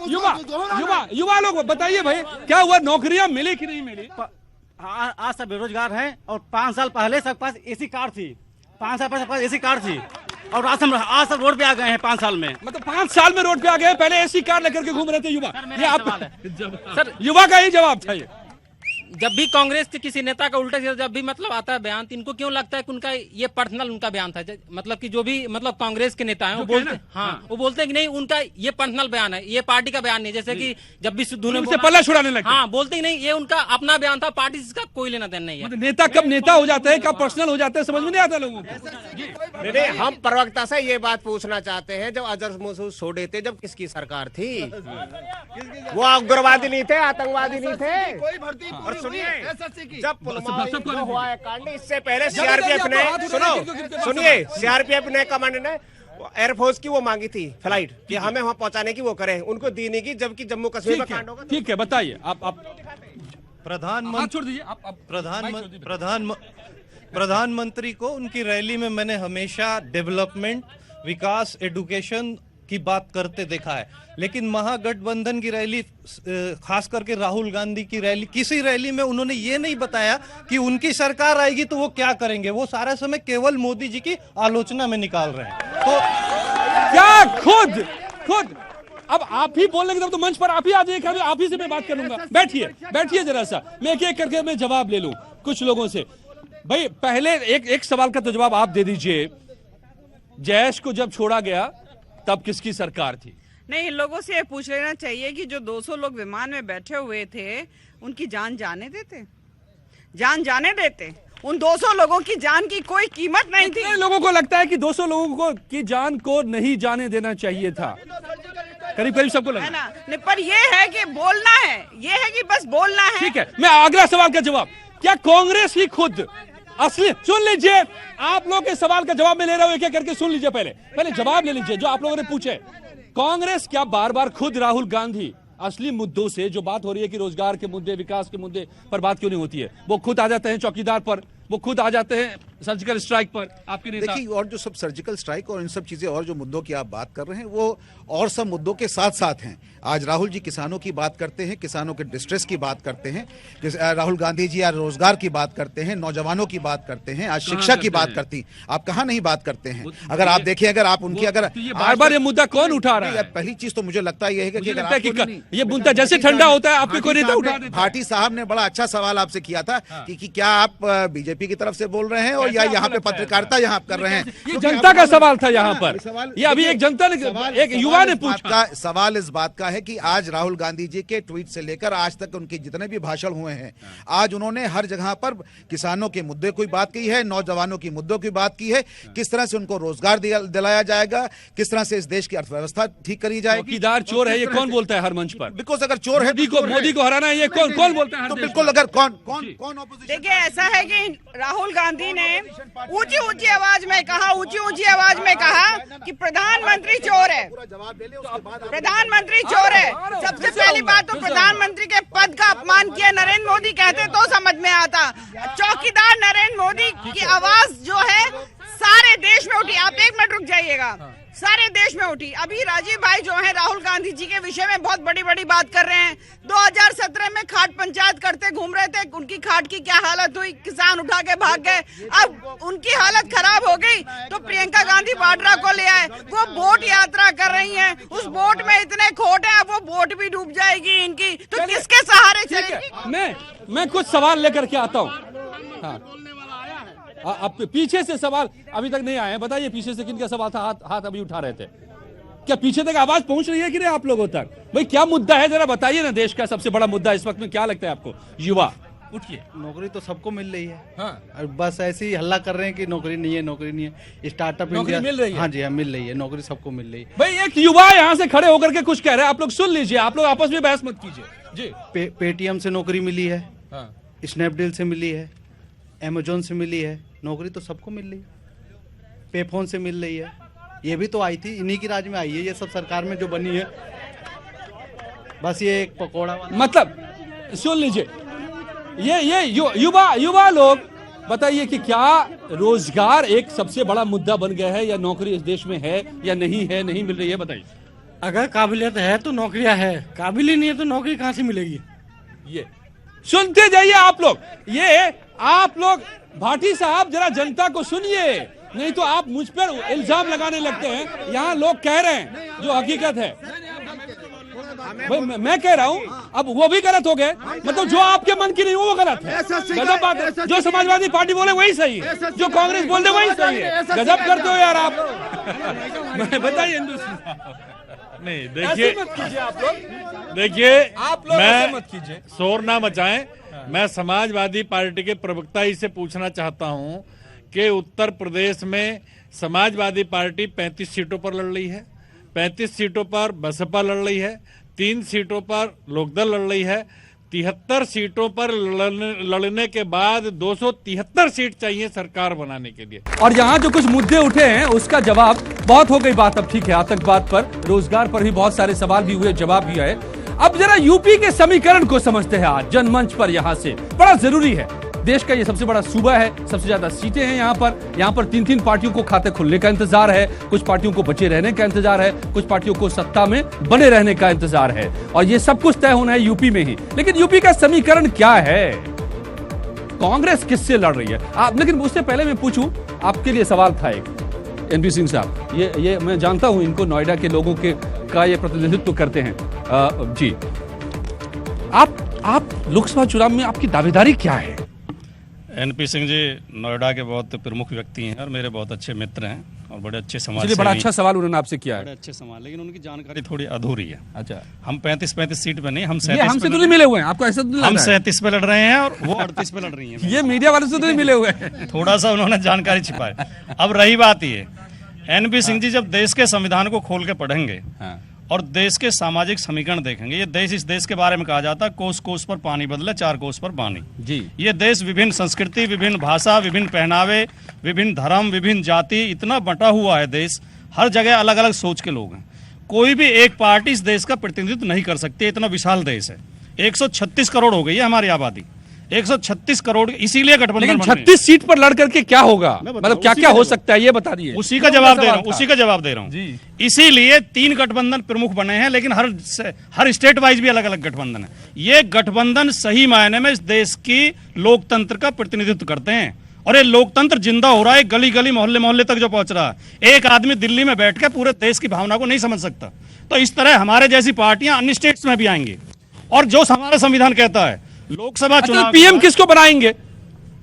युवा लोग बताइए भाई, क्या हुआ? नौकरियां मिली कि नहीं मिली? आज सब बेरोजगार हैं और 5 साल पहले सबके पास एसी कार थी। 5 साल पहले सबके पास एसी कार थी और आज सब रोड पे आ गए हैं 5 साल में। मतलब 5 साल में रोड पे आ गए, पहले एसी कार लेकर के घूम रहे थे युवा। ये आप सर, युवा का ही जवाब था ये। जब भी कांग्रेस के किसी नेता का उल्टा जब भी मतलब आता है बयान, तो इनको क्यों लगता है कि उनका ये पर्सनल उनका बयान था? मतलब कि जो भी मतलब कांग्रेस के नेता हैं वो बोलते हैं, वो बोलते हैं कि नहीं उनका ये पर्सनल बयान है, ये पार्टी का बयान नहीं। जैसे कि जब भी सिद्धू ने पल्ला छुड़ाने लगे, हाँ, बोलते ही नहीं ये उनका अपना बयान था, पार्टी से इसका कोई लेना देना नहीं है। मतलब नेता कब नेता हो जाते हैं, कब पर्सनल हो जाते हैं, समझ में नहीं आता लोगों को। हम प्रवक्ता से ये बात पूछना चाहते हैं, जब अजहर मसूद छोड़े थे, जब किसकी सरकार थी? वो उग्रवादी नहीं थे, आतंकवादी नहीं थे। और सुनिए, जब पुलवामा हुआ है कांड, इससे पहले सीआरपीएफ ने सुनिए सीआरपीएफ ने कमांडर ने एयरफोर्स की वो मांगी थी फ्लाइट कि हमें वहां पहुंचाने की, वो करें, उनको दी नहीं की, जबकि जम्मू कश्मीर में कांड होगा। ठीक है, बताइए आप। प्रधानमंत्री को उनकी रैली में मैंने हमेशा डेवलपमेंट, विकास, एडुकेशन की बात करते देखा है, लेकिन महागठबंधन की रैली, खास करके राहुल गांधी की रैली, किसी रैली में उन्होंने ये नहीं बताया कि उनकी सरकार आएगी तो वो क्या करेंगे। वो सारा समय केवल मोदी जी की आलोचना में निकाल रहे हैं। तो क्या खुद अब आप ही बोल लेंगे तब तो मंच पर आप ही आ जाइए, आप ही से मैं बात करूंगा। बैठिए जरा सा, मैं एक करके मैं जवाब ले लूं कुछ लोगों से। भाई पहले एक सवाल का तो जवाब आप दे दीजिए। जैश को जब छोड़ा गया तब किसकी सरकार थी? नहीं, इन लोगों से पूछ लेना चाहिए कि जो 200 लोग विमान में बैठे हुए थे उनकी जान जाने देते? उन 200 लोगों की जान की कोई कीमत नहीं थी। लोगों को लगता है कि 200 लोगों की जान को नहीं जाने देना चाहिए था, करीब सबको लगा है ना। नहीं, पर ये है कि बोलना है, ये है कि बस बोलना है। ठीक है, मैं अगला सवाल का जवाब, क्या कांग्रेस ही खुद असली सुन लीजिए, आप लोग के सवाल का जवाब मैं ले रहा हूं, एक एक करके सुन लीजिए। पहले जवाब ले लीजिए जो आप लोगों ने पूछे। कांग्रेस क्या बार बार खुद राहुल गांधी असली मुद्दों से, जो बात हो रही है कि रोजगार के मुद्दे, विकास के मुद्दे पर बात क्यों नहीं होती है, वो खुद आ जाते हैं चौकीदार पर, वो खुद आ जाते हैं सर्जिकल स्ट्राइक पर? आपके नेता देखिए, और जो सब सर्जिकल स्ट्राइक और इन सब चीजें और जो मुद्दों की आप बात कर रहे हैं, वो और सब मुद्दों के साथ साथ हैं। आज राहुल जी किसानों की बात करते हैं, किसानों के डिस्ट्रेस की बात करते हैं, राहुल गांधी जी आज रोजगार की बात करते हैं, नौजवानों की बात करते हैं, आज शिक्षा की बात करती, आप कहाँ नहीं बात करते हैं? अगर आप देखें, अगर आप उनकी अगर बार बार ये मुद्दा कौन उठा रहा है? पहली चीज तो मुझे लगता है ये मुद्दा जैसे ठंडा होता है आपके कोई नेता उठा देता है। भाटी साहब ने बड़ा अच्छा सवाल आपसे किया था कि क्या आप बीजेपी की तरफ से बोल रहे हैं और या यहाँ पे पत्रकारिता यहाँ कर रहे हैं? ये जनता का सवाल था यहाँ पर, ये अभी एक जनता ने, एक युवा ने पूछा। सवाल इस बात का है कि आज राहुल गांधी जी के ट्वीट से लेकर आज तक उनके जितने भी भाषण हुए हैं, आज उन्होंने हर जगह पर किसानों के मुद्दे की बात की है, नौजवानों की मुद्दों की बात की है, किस तरह से उनको रोजगार दिलाया जाएगा, किस तरह से इस देश की अर्थव्यवस्था ठीक करी जाएगी। चौकीदार चोर है, ये कौन बोलता है हर मंच पर? बिकॉज अगर चोर है मोदी को हराना है, ये कौन बोलता है? तो बिल्कुल, अगर कौन देखिए, ऐसा है कि राहुल गांधी ने ऊंची ऊंची आवाज में कहा कि प्रधानमंत्री चोर है, प्रधानमंत्री चोर है। सबसे पहली बात तो प्रधानमंत्री के पद का अपमान किया नरेंद्र मोदी कहते तो समझ में आता। चौकीदार नरेंद्र मोदी की आवाज जो है सारे देश में उठी। आप एक मिनट रुक जाइएगा, सारे देश में उठी। अभी राजीव भाई जो है राहुल गांधी जी के विषय में बहुत बड़ी बड़ी बात कर रहे हैं। 2017 में खाट पंचायत करते घूम रहे थे, उनकी खाट की क्या हालत हुई, किसान उठा के भाग गए। अब उनकी हालत खराब हो गई तो प्रियंका गांधी वाड्रा को ले आए, वो बोट यात्रा कर रही हैं, उस बोट में इतने खोट है, अब वो बोट भी डूब जाएगी इनकी, तो किसके सहारे चलेगी? मैं कुछ सवाल लेकर के आता हूँ। हाँ, अब पीछे से सवाल अभी तक नहीं आए हैं, बताइए पीछे से किनका सवाल था? हाथ अभी उठा रहे थे। क्या पीछे तक आवाज पहुंच रही है कि नहीं आप लोगों तक? भाई क्या मुद्दा है, जरा बताइए ना। देश का सबसे बड़ा मुद्दा इस वक्त में क्या लगता है आपको? युवा उठिए। नौकरी तो सबको मिल रही है। हाँ। बस ऐसे ही हल्ला कर रहे हैं कि नौकरी नहीं है, नौकरी नहीं है। स्टार्टअप इंडिया मिल रही है। हाँ जी, हाँ मिल रही है, नौकरी सबको मिल रही है। भाई एक युवा यहाँ से खड़े होकर के कुछ कह रहे हैं, आप लोग सुन लीजिए, आप लोग आपस में बहस मत कीजिए जी। पेटीएम से नौकरी मिली है, हाँ। स्नैपडील से मिली है, अमेजोन से मिली है, नौकरी तो सबको मिल रही है। पेफोन से मिल रही है, ये भी तो आई थी, इन्हीं की राज में आई है, ये सब सरकार में जो बनी है। बस ये एक पकौड़ा वाला मतलब सुन लीजिए, ये युवा लोग बताइए कि क्या रोजगार एक सबसे बड़ा मुद्दा बन गया है, या नौकरी इस देश में है या नहीं है, नहीं मिल रही है? बताइए। अगर काबिलियत है तो नौकरियां है, काबिल ही नहीं है तो नौकरी कहाँ से मिलेगी? ये सुनते जाइए आप लोग, ये आप लोग भाटी साहब जरा जनता को सुनिए, नहीं तो आप मुझ पर इल्जाम लगाने लगते हैं। यहाँ लोग कह रहे हैं जो हकीकत है। भाई मैं कह रहा हूँ अब वो भी गलत हो गए, मतलब जो आपके मन की नहीं वो गलत है, गजब बात है। जो समाजवादी पार्टी बोले वही सही है, जो कांग्रेस बोल दे वही सही है। गजब करते हो यार आप। बताइए नहीं, देखिए मत कीजिए आप लोग, देखिए आप लोग मैं मत कीजिए, शोर ना मचाएं। मैं समाजवादी पार्टी के प्रवक्ता ही से पूछना चाहता हूं कि उत्तर प्रदेश में समाजवादी पार्टी 35 सीटों पर लड़ रही है, 35 सीटों पर बसपा लड़ रही है, 3 सीटों पर लोकदल लड़ रही है, 73 सीटों पर लड़ने के बाद 273 सीट चाहिए सरकार बनाने के लिए। और यहाँ जो कुछ मुद्दे उठे हैं उसका जवाब बहुत हो गई बात। अब ठीक है, आतंकवाद पर, रोजगार पर भी बहुत सारे सवाल भी हुए, जवाब भी आए। अब जरा यूपी के समीकरण को समझते हैं आज जनमंच पर। यहाँ से बड़ा जरूरी है, देश का ये सबसे बड़ा सूबा है, सबसे ज्यादा सीटें हैं यहाँ पर 3 पार्टियों को खाते खुलने का इंतजार है, कुछ पार्टियों को बचे रहने का इंतजार है, कुछ पार्टियों को सत्ता में बने रहने का इंतजार है, और ये सब कुछ तय होना है यूपी में ही। लेकिन यूपी का समीकरण क्या है? कांग्रेस किससे लड़ रही है? आप, लेकिन उससे पहले मैं पूछूं, आपके लिए सवाल था एक, एनपी सिंह साहब, ये मैं जानता हूं इनको नोएडा के लोगों का ये प्रतिनिधित्व करते हैं जी। आप लोकसभा चुनाव में आपकी दावेदारी क्या है? एनपी सिंह जी नोएडा के बहुत प्रमुख व्यक्ति हैं और मेरे बहुत अच्छे मित्र हैं और बड़े अच्छे समाज बड़ा अच्छा सवाल उन्होंने आपसे किया है। बड़े अच्छे सवाल, लेकिन उनकी जानकारी थोड़ी अधूरी है। अच्छा, हम 35 सीट पे नहीं, हम हमसे तो नहीं मिले हुए हैं, आपको ऐसा तो हम 37 पे लड़ रहे हैं और वो 38 पे लड़ रही हैं। ये मीडिया वाले से तो नहीं मिले हुए हैं। थोड़ा सा उन्होंने जानकारी छिपाई। अब रही बात ये, एनपी सिंह जी जब देश के संविधान को खोल के पढ़ेंगे और देश के सामाजिक समीकरण देखेंगे, ये देश, इस देश के बारे में कहा जाता है कोस कोस पर पानी बदले, चार कोस पर पानी जी। ये देश विभिन्न संस्कृति, विभिन्न भाषा, विभिन्न पहनावे, विभिन्न धर्म, विभिन्न जाति, इतना बंटा हुआ है देश, हर जगह अलग अलग सोच के लोग हैं। कोई भी एक पार्टी इस देश का प्रतिनिधित्व नहीं कर सकती, इतना विशाल देश है। 136 करोड़ हो गई है हमारी आबादी, 136 करोड़, इसीलिए गठबंधन। लेकिन 36 सीट पर लड़ करके क्या होगा, मतलब क्या क्या हो सकता है ये बता दिए। उसी का जवाब दे रहा हूँ, इसीलिए 3 गठबंधन प्रमुख बने हैं, लेकिन हर स्टेट वाइज भी अलग अलग गठबंधन है। ये गठबंधन सही मायने में इस देश की लोकतंत्र का प्रतिनिधित्व करते हैं, और ये लोकतंत्र जिंदा हो रहा है, गली गली मोहल्ले मोहल्ले तक जो पहुंच रहा है। एक आदमी दिल्ली में बैठ के पूरे देश की भावना को नहीं समझ सकता। तो इस तरह हमारे जैसी पार्टियां अन्य स्टेट्स में भी आएंगी, और जो हमारा संविधान कहता है लोकसभा चुनाव पीएम किसको बनाएंगे,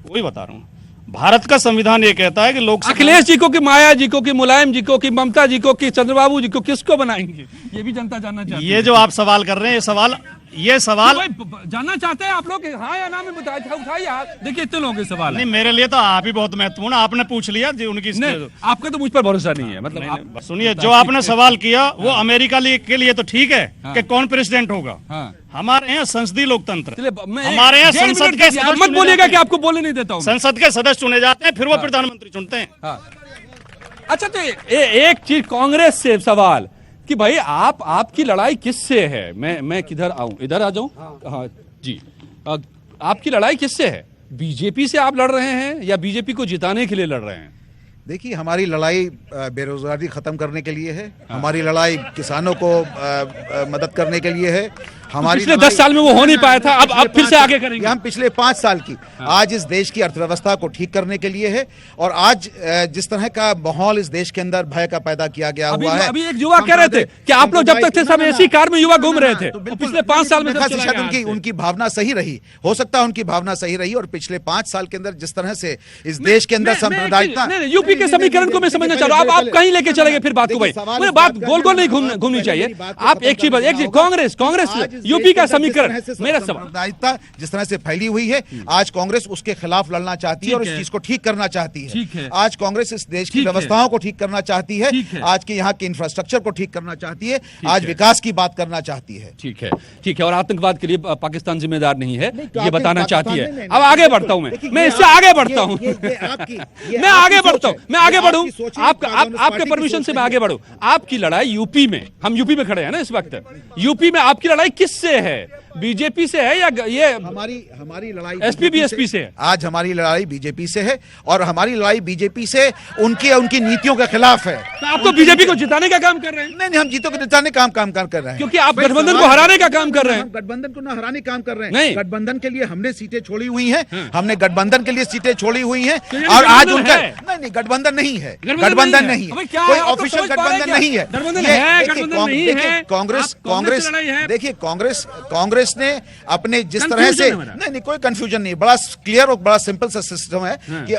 वही बता रहा हूँ। भारत का संविधान ये कहता है कि लोकसभा, अखिलेश जी को कि माया जी को कि मुलायम जी को कि ममता जी को कि चंद्रबाबू जी को, किसको बनाएंगे, ये भी जनता जानना चाहती है। ये जो आप सवाल कर रहे हैं, ये सवाल जानना चाहते हैं आप लोग, हाँ या ना में बताइए, उठाइए हाथ। देखिए इतने लोगों के सवाल नहीं, मेरे लिए तो आप ही बहुत महत्वपूर्ण, आपने पूछ लिया जी उनकी। आपका तो मुझ पर भरोसा नहीं है, मतलब सुनिए, जो आपने सवाल किया वो अमेरिका के लिए तो ठीक है कि कौन प्रेसिडेंट होगा। हमारे यहाँ संसदीय लोकतंत्र, हमारे यहाँ संसद के सदस्य, मत बोलिएगा कि आपको बोलने नहीं देता हूँ, संसद के सदस्य चुने जाते हैं, फिर वो प्रधानमंत्री चुनते हैं। अच्छा, तो एक चीज कांग्रेस से सवाल कि भाई आपकी लड़ाई किससे है, मैं किधर आऊं, इधर आ जाऊं। हाँ जी, आपकी लड़ाई किससे है, बीजेपी से आप लड़ रहे हैं या बीजेपी को जिताने के लिए लड़ रहे हैं? देखिए, हमारी लड़ाई बेरोजगारी खत्म करने के लिए है, हमारी लड़ाई किसानों को मदद करने के लिए है। हमारी पिछले 10 साल में वो हो नहीं पाया था, अब फिर से आगे करेंगे। हम पिछले 5 साल की आज इस देश की अर्थव्यवस्था को ठीक करने के लिए है, और आज जिस तरह का माहौल इस देश के अंदर भय का पैदा किया गया हुआ है। अभी एक युवा कह रहे थे कि आप लोग जब तक थे सब एसी कार में युवा घूम रहे थे, तो पिछले 5 साल में शायद उनकी भावना सही रही, हो सकता है उनकी भावना सही रही, और पिछले 5 साल के अंदर जिस तरह से इस देश के अंदर सांप्रदायिकता, यूपी के समीकरण को मैं समझना चाह रहा हूँ, आप कहीं लेके चलेंगे फिर बात को, भाई बात गोल गोल नहीं घूमनी चाहिए। आप एक चीज कांग्रेस यूपी का समीकरण, मेरा सांप्रदायिकता जिस तरह से फैली हुई है, आज कांग्रेस उसके खिलाफ लड़ना चाहती है और इस चीज को ठीक करना चाहती है। आज कांग्रेस इस देश की व्यवस्थाओं को ठीक करना चाहती है, आज के यहाँ के इंफ्रास्ट्रक्चर को ठीक करना चाहती है, आज विकास की बात करना चाहती है। ठीक है, और आतंकवाद के लिए पाकिस्तान जिम्मेदार नहीं है, ये बताना चाहती है। अब आगे बढ़ता हूं, मैं इससे आगे बढ़ता हूं, मैं आगे बढ़ूं, आपके परमिशन से मैं आगे बढ़ूं। आपकी लड़ाई यूपी में, हम यूपी में खड़े हैं ना इस वक्त, यूपी में आपकी लड़ाई किससे है, बीजेपी से है या ये हमारी लड़ाई एसपी बीएसपी से है? आज हमारी लड़ाई बीजेपी से है, और हमारी लड़ाई बीजेपी से उनकी नीतियों के खिलाफ है। तो आप तो बीजेपी को जिताने का काम कर रहे हैं? नहीं, हम जीतो को जिताने का काम कर रहे हैं, क्योंकि आप गठबंधन को हराने का काम कर रहे हैं। गठबंधन को न हराने का काम कर रहे हैं, नहीं, गठबंधन के लिए हमने सीटें छोड़ी हुई हैं, हमने गठबंधन के लिए सीटें छोड़ी हुई हैं, और आज उनका नहीं, गठबंधन नहीं है, गठबंधन नहीं है, कोई ऑफिशियल गठबंधन नहीं है। कांग्रेस देखिए, कांग्रेस ने अपने जिस तरह से, नहीं कोई कंफ्यूजन नहीं, बड़ा क्लियर और बड़ा सिंपल सा सिस्टम है कि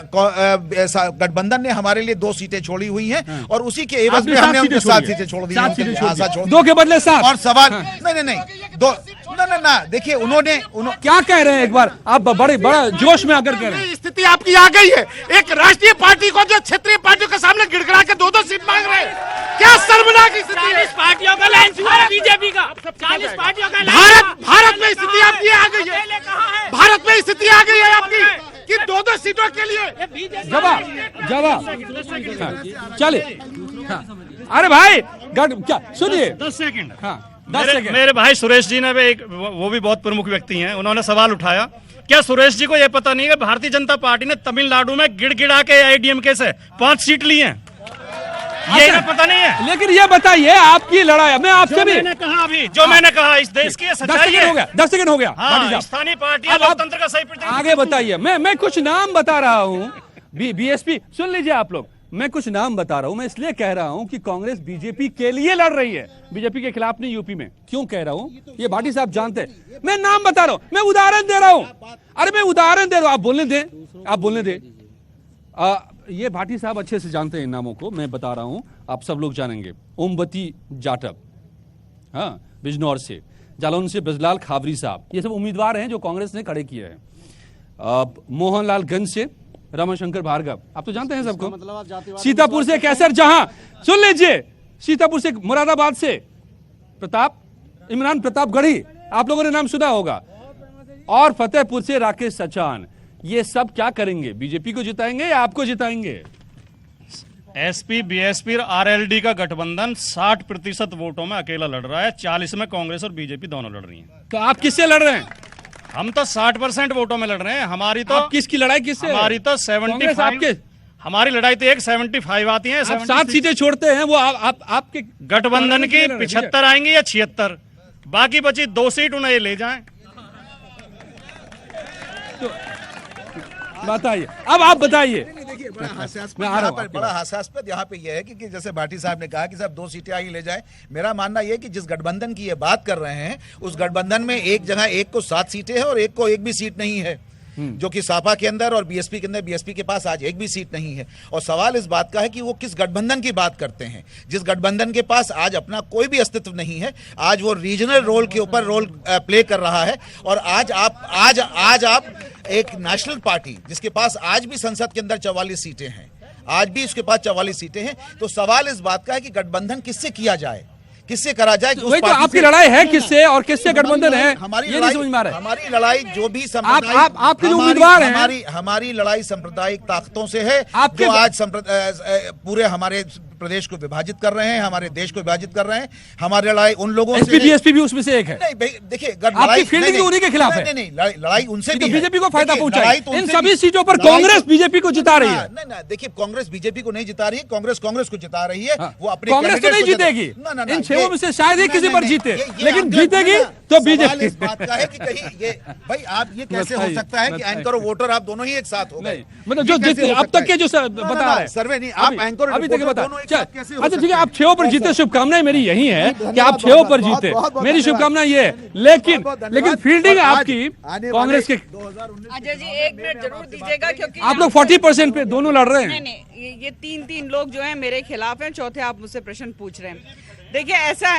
गठबंधन ने हमारे लिए 2 सीटें छोड़ी हुई हैं, और उसी के एवज में हमने उनके 7 सीटें छोड़ दी, 2 के बदले 7। और सवाल नहीं 2 ना, देखिए उन्होंने क्या कह रहे हैं, एक बार आप बड़ा जोश में आकर कह रहे हैं। स्थिति आपकी आ गई है, एक राष्ट्रीय पार्टी को जो क्षेत्रीय पार्टियों के सामने गिड़गिड़ा के 2-2 सीट मांग रहे हैं, क्या शर्मनाक स्थिति है। 40 पार्टियों का लाइन हुआ है बीजेपी का, 40 पार्टियों का भारत में स्थिति आपकी आ गई है, भारत में स्थिति आ गई है आपकी कि 2-2 सीटों के लिए जवाब चले। अरे भाई क्या सुनिए, 10 सेकंड। हाँ, 10 सेकंड। मेरे भाई सुरेश जी ने भी वो भी बहुत प्रमुख व्यक्ति हैं, उन्होंने सवाल उठाया, क्या सुरेश जी को यह पता नहीं है भारतीय जनता पार्टी ने तमिलनाडु में गिड़गिड़ा के AIDMK से 5 सीट ली हैं? ये पता नहीं है। लेकिन ये बताइए, आपकी लड़ाई, मैं आपसे भी मैंने कहा, अभी जो मैंने कहा, इस देश की सच्चाई है। 10 सेकंड हो गया। हाँ, स्थानीय पार्टियां लोकतंत्र का सही प्रतिनिधित्व। आगे बताइए, मैं कुछ नाम बता रहा हूँ, बीएसपी सुन लीजिए आप लोग, मैं कुछ नाम बता रहा हूं, मैं इसलिए कह रहा हूं कि कांग्रेस बीजेपी के लिए लड़ रही है, बीजेपी के खिलाफ नहीं। यूपी में क्यों कह रहा हूं, ये भाटी साहब जानते हैं, मैं नाम बता रहा हूं, मैं उदाहरण दे रहा हूं। अरे मैं उदाहरण दे रहा हूं, आप बोलने दें। ये भाटी साहब अच्छे से जानते हैं इन नामों को, मैं बता रहा हूं, आप सब लोग जानेंगे। ओमवती जाटव, हाँ, बिजनौर से, जालौन से ब्रजलाल खाबरी साहब, ये सब उम्मीदवार हैं जो कांग्रेस ने खड़े किए हैं। मोहनलालगंज से रमाशंकर भार्गव, आप तो जानते हैं सबको। सीतापुर से कैसर जहां, सुन लीजिए, सीतापुर से, मुरादाबाद से प्रताप, इमरान प्रतापगढ़ी, आप लोगों ने नाम सुना होगा, और फतेहपुर से राकेश सचान। ये सब क्या करेंगे? बीजेपी को जिताएंगे या आपको जिताएंगे? एसपी, बीएसपी और आरएलडी का गठबंधन 60% वोटों में अकेला लड़ रहा है, 40 में कांग्रेस और बीजेपी दोनों लड़ रही हैं। तो आप किससे लड़ रहे हैं? हम तो 60% वोटों में लड़ रहे हैं। हमारी तो किसकी लड़ाई किससे? हमारी तो 75, हमारी लड़ाई तो 75 आती है। 7 सीटें छोड़ते हैं, वो आपके गठबंधन की 75 आएंगी या 76, बाकी बची 2 सीट उन्हें ले जाएं। तो बताइए, अब आप बताइए। देखिए, बड़ा हास्यास्पद यहाँ पे यह है कि जैसे भाटी साहब ने कहा कि साहब 2 सीटें आई ले जाए। मेरा मानना यह है कि जिस गठबंधन की ये बात कर रहे हैं, उस गठबंधन में एक जगह एक को 7 सीटें हैं और एक को एक भी सीट नहीं है, जो कि सापा के अंदर और बीएसपी के अंदर, बीएसपी के पास आज एक भी सीट नहीं है। और सवाल इस बात का है कि वो किस गठबंधन की बात करते हैं, जिस गठबंधन के पास आज अपना कोई भी अस्तित्व नहीं है। आज वो रीजनल रोल के ऊपर रोल प्ले कर रहा है। और आज आप एक नेशनल पार्टी जिसके पास आज भी संसद के अंदर 44 सीटें हैं, आज भी उसके पास 44 सीटें हैं। तो सवाल इस बात का है कि गठबंधन किससे किया जाए, किससे करा जाए। वही तो आपकी लड़ाई है, किससे और किससे गठबंधन है, हमारी ये नहीं समझ में आ रहा है। हमारी लड़ाई जो भी आपके जो उम्मीदवार हैं, हमारी लड़ाई सांप्रदायिक ताकतों से है, जो आज पूरे हमारे प्रदेश को विभाजित कर रहे हैं, हमारे देश को विभाजित कर रहे हैं। हमारी लड़ाई उन लोगों से, बीएसपी भी उसमें से एक है। नहीं देखिए, आपकी फील्डिंग उन्हीं के खिलाफ है। नहीं, लड़ाई उनसे भी बीजेपी को फायदा पहुंचा है। इन सभी सीटों पर कांग्रेस बीजेपी को जिता रही है। नहीं, देखिए, कांग्रेस बीजेपी को नहीं जिता रही है, कांग्रेस को जिता रही है। वो अपने कांग्रेस तो नहीं जीतेगी, इन 6 में से शायद ही किसी पर जीते, लेकिन जीतेगी तो बीजेपी। इस बात का है कि कहीं ये भाई, आप ये कैसे हो सकता है कि एंकर और वोटर आप दोनों ही एक साथ हो गए? मतलब जो अब तक के जो बता रहे हैं सर्वे नहीं, आप एंकर अभी तक बता। अच्छा ठीक है, आप 6 पर जीते, शुभकामनाएं मेरी यही है कि आप 6 पर जीते, मेरी शुभकामनाएं ये है। लेकिन फील्डिंग आपकी कांग्रेस के। अजय जी 1 मिनट जरूर दीजिएगा, क्योंकि आप लोग 40% पे दोनों लड़ रहे हैं। नहीं, ये 3 लोग जो हैं मेरे खिलाफ हैं, चौथे आप मुझसे प्रश्न पूछ रहे हैं। देखिए ऐसा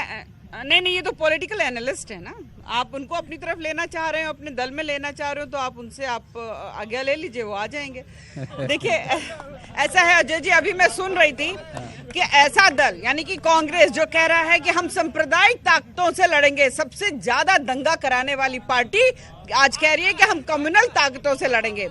नहीं, ये तो पॉलिटिकल एनालिस्ट है ना, आप उनको अपनी तरफ लेना चाह रहे हो, अपने दल में लेना चाह रहे हो, तो आप उनसे आप आज्ञा ले लीजिए, वो आ जाएंगे। देखिए ऐसा है अजय जी, अभी मैं सुन रही थी कि ऐसा दल यानी कि कांग्रेस जो कह रहा है कि हम सांप्रदायिक ताकतों से लड़ेंगे, सबसे ज्यादा दंगा कराने वाली पार्टी आज कह रही है कि हम कम्युनल ताकतों से लड़ेंगे।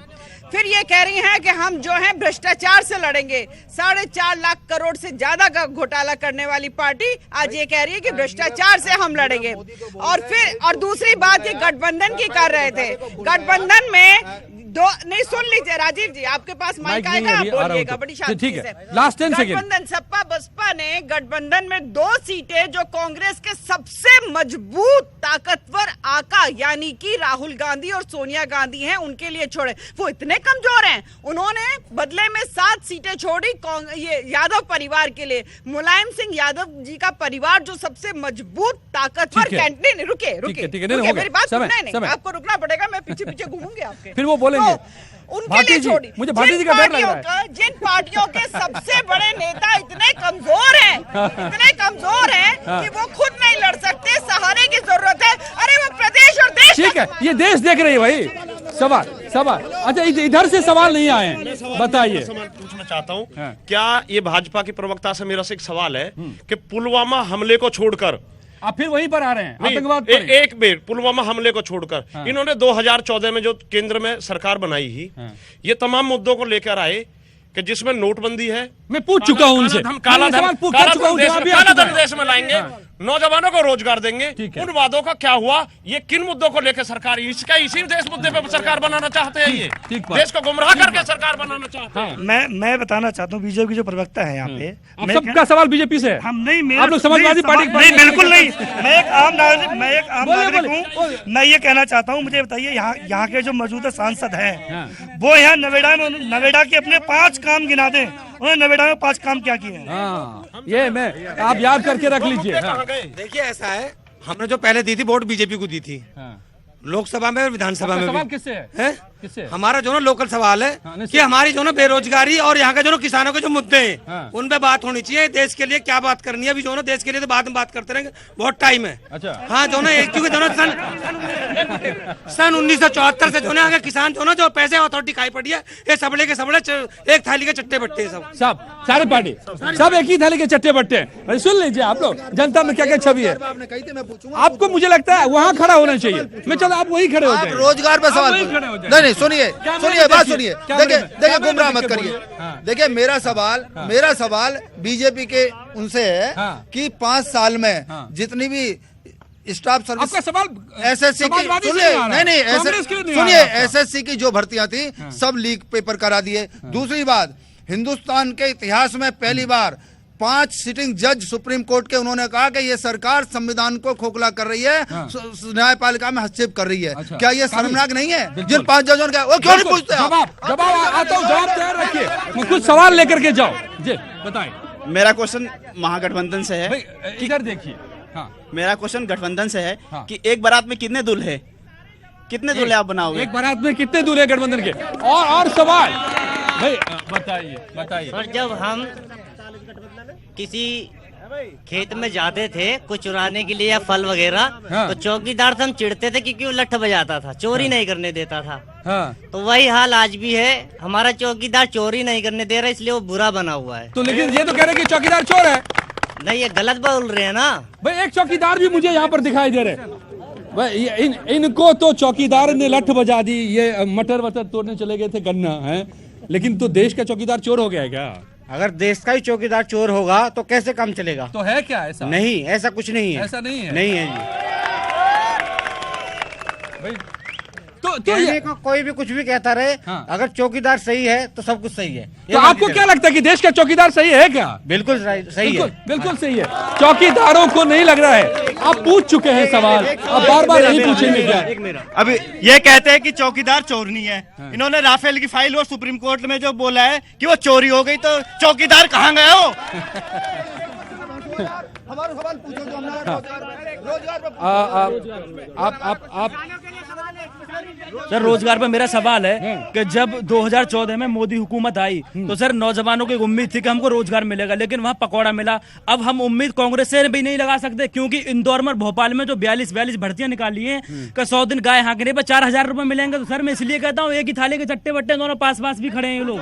फिर ये कह रही हैं कि हम जो है भ्रष्टाचार से लड़ेंगे। 4.5 लाख करोड़ से ज्यादा का घोटाला करने वाली पार्टी आज ये कह रही है कि भ्रष्टाचार से हम लड़ेंगे। और दूसरी बात ये गठबंधन की कर रहे थे, गठबंधन में नहीं, सुन लीजिए राजीव जी, आपके पास माइक आएगा, आप बोलिएगा बड़ी शांति से। Last 10 second. गठबंधन सपा बसपा ने गठबंधन में 2 सीटें जो कांग्रेस के सबसे मजबूत ताकतवर आका यानी कि राहुल गांधी और सोनिया गांधी हैं, उनके लिए छोड़े। वो इतने कमजोर हैं, उन्होंने बदले में 7 सीटें छोड़ी ये यादव परिवार के लिए। मुलायम सिंह यादव जी का परिवार जो सबसे मजबूत ताकतवर कैंडिडेट। रुके मेरी बात सुनना नहीं, आपको रुकना पड़ेगा, मैं पीछे पीछे घूमूंगी आपके, फिर वो बोलेंगे। उनके लिए छोड़ी। मुझे भाटी जी का डर लग रहा है। जिन पार्टियों के सबसे बड़े नेता इतने कमजोर हैं कि वो खुद नहीं लड़ सकते, सहारे की जरूरत है। अरे वो प्रदेश और देश, ठीक है, ये देश देख रही है भाई। सवाल अच्छा, इधर से सवाल नहीं आए हैं, बताइए। सवाल पूछना चाहता हूँ, क्या ये भाजपा की प्रवक्ता से मेरा एक सवाल है कि पुलवामा हमले को छोड़कर आप फिर वहीं पर आ रहे हैं, आतंकवाद पर एक मिनट, पुलवामा हमले को छोड़कर इन्होंने 2014 में जो केंद्र में सरकार बनाई ही, ये तमाम मुद्दों को लेकर आए कि जिसमें नोटबंदी है। मैं पूछ चुका हूं उनसे, काला धन देश में लाएंगे, नौजवानों को रोजगार देंगे, उन वादों का क्या हुआ? ये किन मुद्दों को लेकर सरकार, इसी देश मुद्दे पे सरकार बनाना चाहते हैं, ये देश को गुमराह करके सरकार बनाना चाहते हैं। मैं बताना चाहता हूँ, बीजेपी की जो प्रवक्ता है यहाँ पे, सबका सवाल बीजेपी से है। हम नहीं, आप लोग समाजवादी पार्टी नहीं, बिल्कुल नहीं। मैं एक आम नागरिक हूँ, मैं ये कहना चाहता हूँ, मुझे बताइए यहाँ के जो मौजूदा सांसद हैं, वो यहाँ नोएडा के अपने 5 काम गिना दें, उन्होंने नोएडा में 5 काम क्या किए हैं? ये मैं आप याद करके रख लीजिए। देखिए ऐसा है, हमने जो पहले दी थी वोट बीजेपी को दी थी, लोकसभा में और विधानसभा में। सवाल किससे है? किससे? हमारा जो ना लोकल सवाल है हाँ, कि हमारी जो ना बेरोजगारी और यहाँ के जो ना किसानों के जो मुद्दे हैं हाँ। उन पे बात होनी चाहिए। देश के लिए क्या बात करनी है अभी जो ना देश के लिए तो बाद में बात करते रहेंगे, बहुत टाइम है। अच्छा हाँ जो ना क्योंकि जो ना सन 1974 से जो ना यहाँ के किसान जो ना जो पैसे अथॉरिटी खाई पड़ी है, ये सबले के सबले एक थाली के चट्टे बट्टे हैं सब सारे पार्टी सब एक ही थाली के चट्टे बट्टे हैं। भाई सुन लीजिए आप लोग, जनता में क्या क्या छवि है आपको, मुझे लगता है वहाँ खड़ा होना चाहिए। मैं चलो आप वही खड़े हो जाए, रोजगार पर सवाल नहीं सुनिए बात सुनिए, देखिए गुमराह मत करिए। देखिए मेरा सवाल बीजेपी के उनसे है कि 5 साल में जितनी भी स्टाफ सर्विस, आपका सवाल एसएससी की सुनिए एसएससी की जो भर्तियां थी सब लीक पेपर करा दिए। दूसरी बात, हिंदुस्तान के इतिहास में पहली बार 5 सिटिंग जज सुप्रीम कोर्ट के उन्होंने कहा कि ये सरकार संविधान को खोखला कर रही है, न्यायपालिका में हस्तक्षेप कर रही है। अच्छा। क्या ये शर्मनाक नहीं है? जिन 5 जजों ने वो क्यों नहीं पूछते? जवाब आता हूँ, जवाब तैयार रखिए, कुछ सवाल लेकर के जाओ जी बताएं। मेरा क्वेश्चन महागठबंधन से है। इधर देखिए, हाँ मेरा क्वेश्चन गठबंधन से है हाँ। कि एक बारात में कितने दूल्हे आप बनाओगे? एक बारात में कितने दूल्हे गठबंधन के? और सवाल भाई बताइए। सर जब हम किसी खेत में जाते थे कुछ चुराने के लिए या फल वगैरह, हाँ। तो चौकीदार से हम चिढ़ते थे क्योंकि वो लठ बजाता था, चोरी नहीं करने देता था। हाँ। तो वही हाल आज भी है, हमारा चौकीदार चोरी नहीं करने दे रहा, इसलिए वो बुरा बना हुआ है। तो लेकिन ये तो कह रहे कि चौकीदार चोर है। नहीं, ये गलत बोल रहे हैं ना भाई। एक चौकीदार भी मुझे यहाँ पर दिखाई दे रहे भाई। इनको तो चौकीदार ने लठ बजा दी, ये मटर वटर तोड़ने चले गए थे गन्ना है, लेकिन तो देश का चौकीदार चोर हो गया है क्या? अगर देश का ही चौकीदार चोर होगा तो कैसे काम चलेगा? तो है क्या ऐसा? नहीं, ऐसा कुछ नहीं है। ऐसा नहीं है? नहीं है जी। भाई तो ये कोई भी कुछ भी कहता रहे, हाँ। अगर चौकीदार सही है तो सब कुछ सही है। तो आपको क्या लगता है कि देश का चौकीदार सही है क्या? बिल्कुल सही है। बिल्कुल सही है। चौकीदारों को नहीं लग रहा है। आप पूछ चुके हैं सवाल, अब बार-बार यही पूछेंगे क्या? अभी ये कहते हैं कि चौकीदार चोर नहीं है। इन्होंने राफेल की फाइल और सुप्रीम कोर्ट में जो बोला है कि वो चोरी हो गई, तो चौकीदार कहाँ गए हो? हमारा सवाल पूछो जो हमारा आप सर रोजगार पर मेरा सवाल है कि जब 2014 में मोदी हुकूमत आई तो सर नौजवानों की उम्मीद थी कि हमको रोजगार मिलेगा, लेकिन वहाँ पकौड़ा मिला। अब हम उम्मीद कांग्रेस से भी नहीं लगा सकते, क्योंकि इंदौर में भोपाल में जो 42 भर्तियां निकाली हैं कि 100 दिन गाय हाँकने पर 4000 रुपए मिलेंगे। तो सर मैं इसलिए कहता हूँ एक ही थाली के चट्टे बट्टे दोनों पास भी खड़े हैं ये लोग।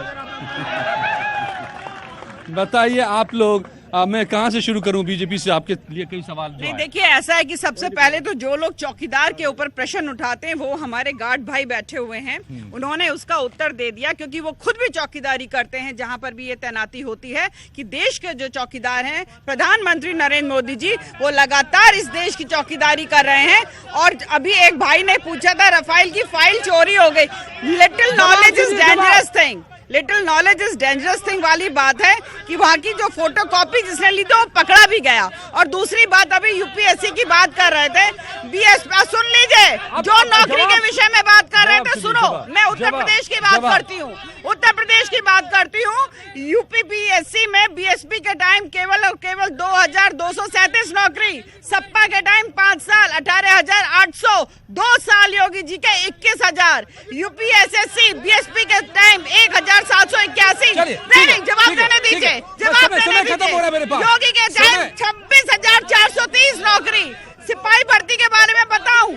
बताइए आप लोग, मैं कहां से शुरू करूं? बीजेपी से आपके लिए कई सवाल जो नहीं, देखिए ऐसा है कि सबसे पहले तो जो लोग चौकीदार के ऊपर प्रश्न उठाते हैं वो हमारे गार्ड भाई बैठे हुए हैं, उन्होंने उसका उत्तर दे दिया, क्योंकि वो खुद भी चौकीदारी करते हैं जहां पर भी ये तैनाती होती है। कि देश के जो चौकीदार हैं, प्रधानमंत्री नरेंद्र मोदी जी, वो लगातार इस देश की चौकीदारी कर रहे हैं। और अभी एक भाई ने पूछा था रफाइल की फाइल चोरी हो गई। Little knowledge is dangerous thing, little knowledge is dangerous thing वाली बात है कि वहाँ की जो फोटोकॉपी जिसने ली थी वो पकड़ा भी गया। और दूसरी बात, अभी यूपीएससी की बात कर रहे थे, बीएसपी सुन लीजिए, जो नौकरी के विषय में बात कर रहे थे, सुनो, मैं उत्तर प्रदेश की बात करती हूँ, उत्तर प्रदेश की बात करती हूँ। यूपी बीएससी में बीएसपी के टाइम केवल और केवल 2237 नौकरी, सपा के टाइम 5 साल 18,800, 2 साल योगी जी के 21,000, यूपीएसएससी बीएसपी के टाइम 1,781। नहीं, जवाब देने दीजिए, जवाब देने दीजिए। योगी के टाइम 26,430 नौकरी। सिपाही भर्ती के बारे में बताऊं,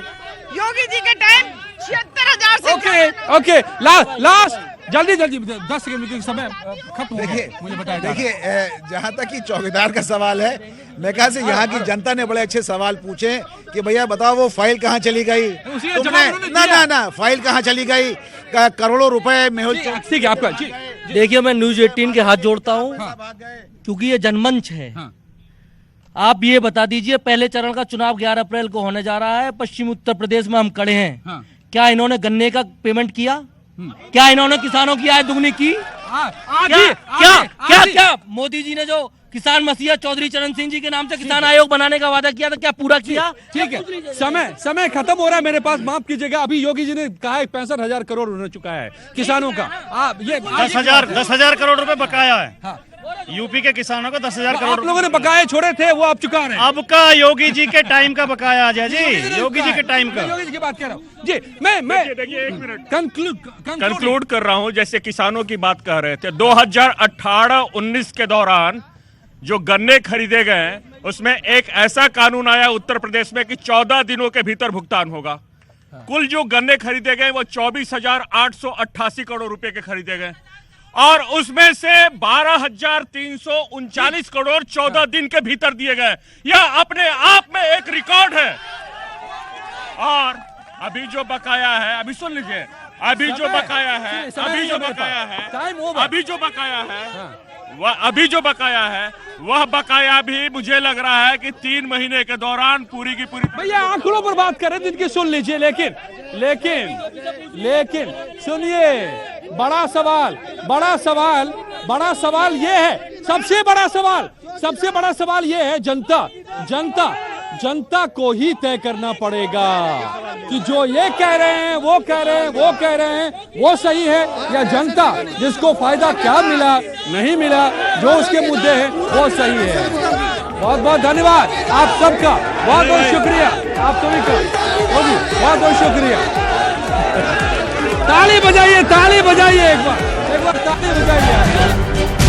योगी जी के टाइम 76,000 से। ओके लास्ट जल्दी 10 सेकंड का समय खत्म हो गया। मुझे बताइए। देखिए जहाँ तक कि चौकीदार का सवाल है, मैं कहा से यहाँ की जनता ने बड़े अच्छे सवाल पूछे कि भैया बताओ वो फाइल कहाँ चली गई, तुमने ना फाइल कहाँ चली गई, करोड़ों रुपए मेहुल चौकसी के आपका। देखिए मैं न्यूज 18 के हाथ जोड़ता हूँ, क्योंकि ये जनमंच है। आप ये बता दीजिए, पहले चरण का चुनाव 11 अप्रैल को होने जा रहा है, पश्चिम उत्तर प्रदेश में हम खड़े हैं। क्या इन्होंने गन्ने का पेमेंट किया? क्या इन्होंने किसानों की आय दुगनी की? क्या मोदी जी ने जो किसान मसीहा चौधरी चरण सिंह जी के नाम से किसान आयोग बनाने का वादा किया था, क्या पूरा किया? ठीक है, समय खत्म हो रहा है मेरे पास, माफ कीजिएगा। अभी योगी जी ने कहा है 65,000 करोड़ हो चुका है किसानों का। आप ये 10,000 करोड़ रुपए बकाया है। यूपी के किसानों को 10,000 करोड़ आप लोगों ने बकाए छोड़े थे, वो आप चुका रहे हैं। अब का योगी जी के टाइम का बकाया अजय जी, योगी जी के टाइम का। योगी जी की बात कर रहा हूँ जी। मैं देखिए 1 मिनट कंक्लूड कंक्लूड कर रहा हूं। जैसे किसानों की बात कर रहे थे, 2018-19 के दौरान जो गन्ने खरीदे गए उसमें एक ऐसा कानून आया उत्तर प्रदेश में कि 14 दिनों के भीतर भुगतान होगा। कुल जो गन्ने खरीदे गए वो 24,888 करोड़ रुपए के खरीदे गए और उसमें से 12,339 करोड़ 14 दिन के भीतर दिए गए। यह अपने आप में एक रिकॉर्ड है। और अभी जो बकाया है, अभी सुन लीजिए, अभी जो बकाया है, अभी जो बकाया है, वह बकाया भी मुझे लग रहा है कि 3 महीने के दौरान पूरी की पूरी। भैया आंकड़ों पर बात कर रहे थे, इनकी सुन लीजिए। लेकिन सुनिए, बड़ा सवाल ये है, सबसे बड़ा सवाल ये है, जनता को ही तय करना पड़ेगा कि जो ये कह रहे हैं, वो कह रहे हैं, वो सही है या जनता जिसको फायदा क्या मिला नहीं मिला, जो उसके मुद्दे हैं वो सही है। बहुत बहुत धन्यवाद आप सबका, बहुत बहुत शुक्रिया आप सभी का, बहुत बहुत शुक्रिया। ताली बजाइए एक बार ताली बजाइए।